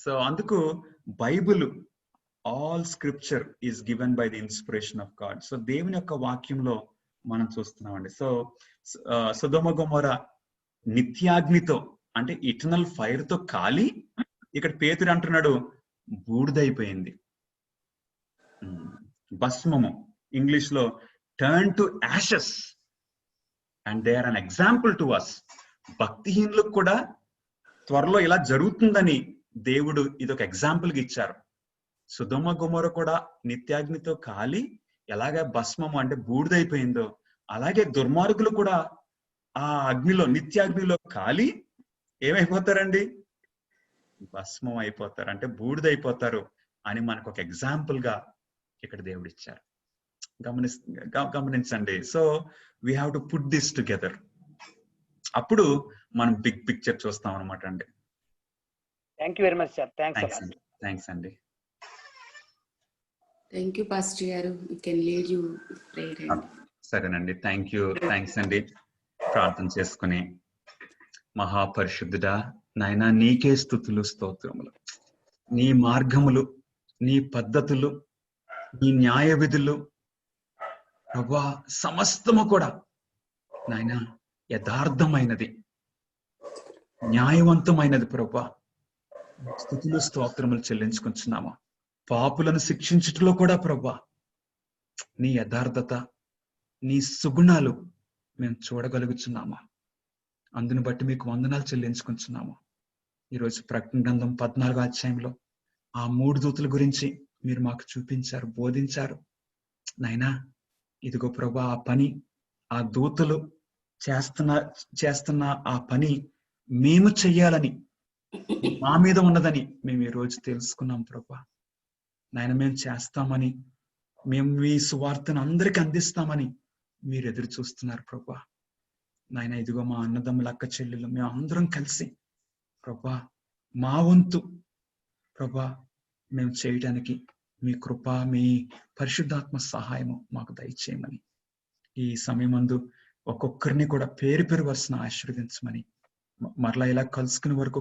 సో అందుకు Bible all scripture is given by the inspiration of God. So దేవుని యొక్క వాక్యంలో మనం చూస్తున్నామండి. సో సొదొమ గొమొరా నిత్యాగ్నితో అంటే ఇటర్నల్ ఫైర్ తో కాలి, ఇక్కడ పేతురు అంటున్నాడు బూడిదైపోయింది. భస్మము ఇంగ్లీష్ లో turn to ashes and they are an example to us. భక్తిహీనులకు కూడా త్వరలో ఇలా జరుగుతుందని దేవుడు ఇదొక ఎగ్జాంపుల్ గా ఇచ్చారు. సొదొమ గొమొర కూడా నిత్యాగ్నితో కాలి ఎలాగ భస్మము అంటే బూడిదైపోయిందో, అలాగే దుర్మార్గులు కూడా ఆ అగ్నిలో నిత్యాగ్నిలో కాలి ఏమైపోతారండి? భస్మం అయిపోతారు, అంటే బూడిదైపోతారు అని మనకు ఒక ఎగ్జాంపుల్ గా ఇక్కడ దేవుడు ఇచ్చారు. గమనించండి. So we have to put this together. అప్పుడు మనం బిగ్ పిక్చర్ చూస్తాం అనమాట అండి. Thank you very much sir. Thanks అండి. థ్యాంక్ యూ పాస్టర్ గారు. You can lead you prayer. సరేనండి. థ్యాంక్స్ అండి. ప్రార్థన చేసుకుని, మహాపరిశుద్ధుడా నాయనా, నీకే స్తుతులు స్తోత్రములు. నీ మార్గములు, నీ పద్ధతులు, నీ న్యాయ విధులు ప్రభువా సమస్తము కూడా నాయనా యథార్థమైనది, న్యాయవంతమైనది. ప్రభువా స్తుతులు స్తోత్రములు చెల్లించుకుంటున్నాము. పాపులను శిక్షించుటలో కూడా ప్రభువా నీ యథార్థత, నీ సుగుణాలు మేము చూడగలుగుతున్నాము. అందుని బట్టి మీకు వందనాలు చెల్లించుకుంటున్నాము. ఈరోజు ప్రకటన గ్రంథం 14వ అధ్యాయంలో ఆ 3 దూతల గురించి మీరు మాకు చూపించారు, బోధించారు. నాయనా ఇదిగో ప్రభువా, ఆ పని, ఆ దూతలు చేస్తున్న ఆ పని మేము చెయ్యాలని మా మీద ఉన్నదని మేము ఈరోజు తెలుసుకున్నాం ప్రభువా. నాయన మేము చేస్తామని, మేము మీ సువార్తను అందరికి అందిస్తామని మీరు ఎదురు చూస్తున్నారు ప్రభువా. నాయన ఇదిగో మా అన్నదమ్ముల అక్క చెల్లెలు మేము అందరం కలిసి ప్రభువా మా వంతు ప్రభువా మేము చేయటానికి మీ కృప, మీ పరిశుద్ధాత్మ సహాయము మాకు దయచేయమని, ఈ సమయమందు ఒక్కొక్కరిని కూడా పేరు వరుసన ఆశీర్వదించమని, మరలా ఇలా కలుసుకునే వరకు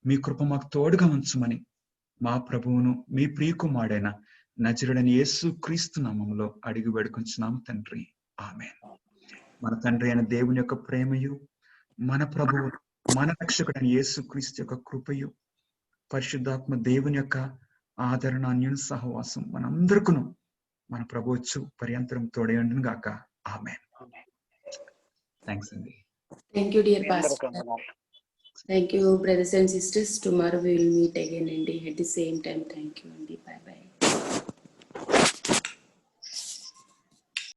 మీ కృప మాకు తోడుగా ఉంచమని మా ప్రభువును మీ ప్రియకుమారుడైన నజరుడైన యేసు క్రీస్తు నామములో అడిగి వేడుకొంచున్నాము తండ్రి. ఆమేన్. మన తండ్రి అయిన దేవుని యొక్క ప్రేమయు, మన ప్రభువు మన రక్షకుడైన యేసు క్రీస్తు యొక్క కృపయు, పరిశుద్ధాత్మ దేవుని యొక్క ఆదరణ, అన్యోన్య సహవాసం మనందరికీ మన ప్రభు వచ్చు పర్యంతరం తోడేయండును గాక. ఆమేన్. థ్యాంక్స్ అండి. Thank you, dear pastor. Thank you, brothers and sisters. Tomorrow we will meet again at the same time. Thank you, Andy. Bye bye.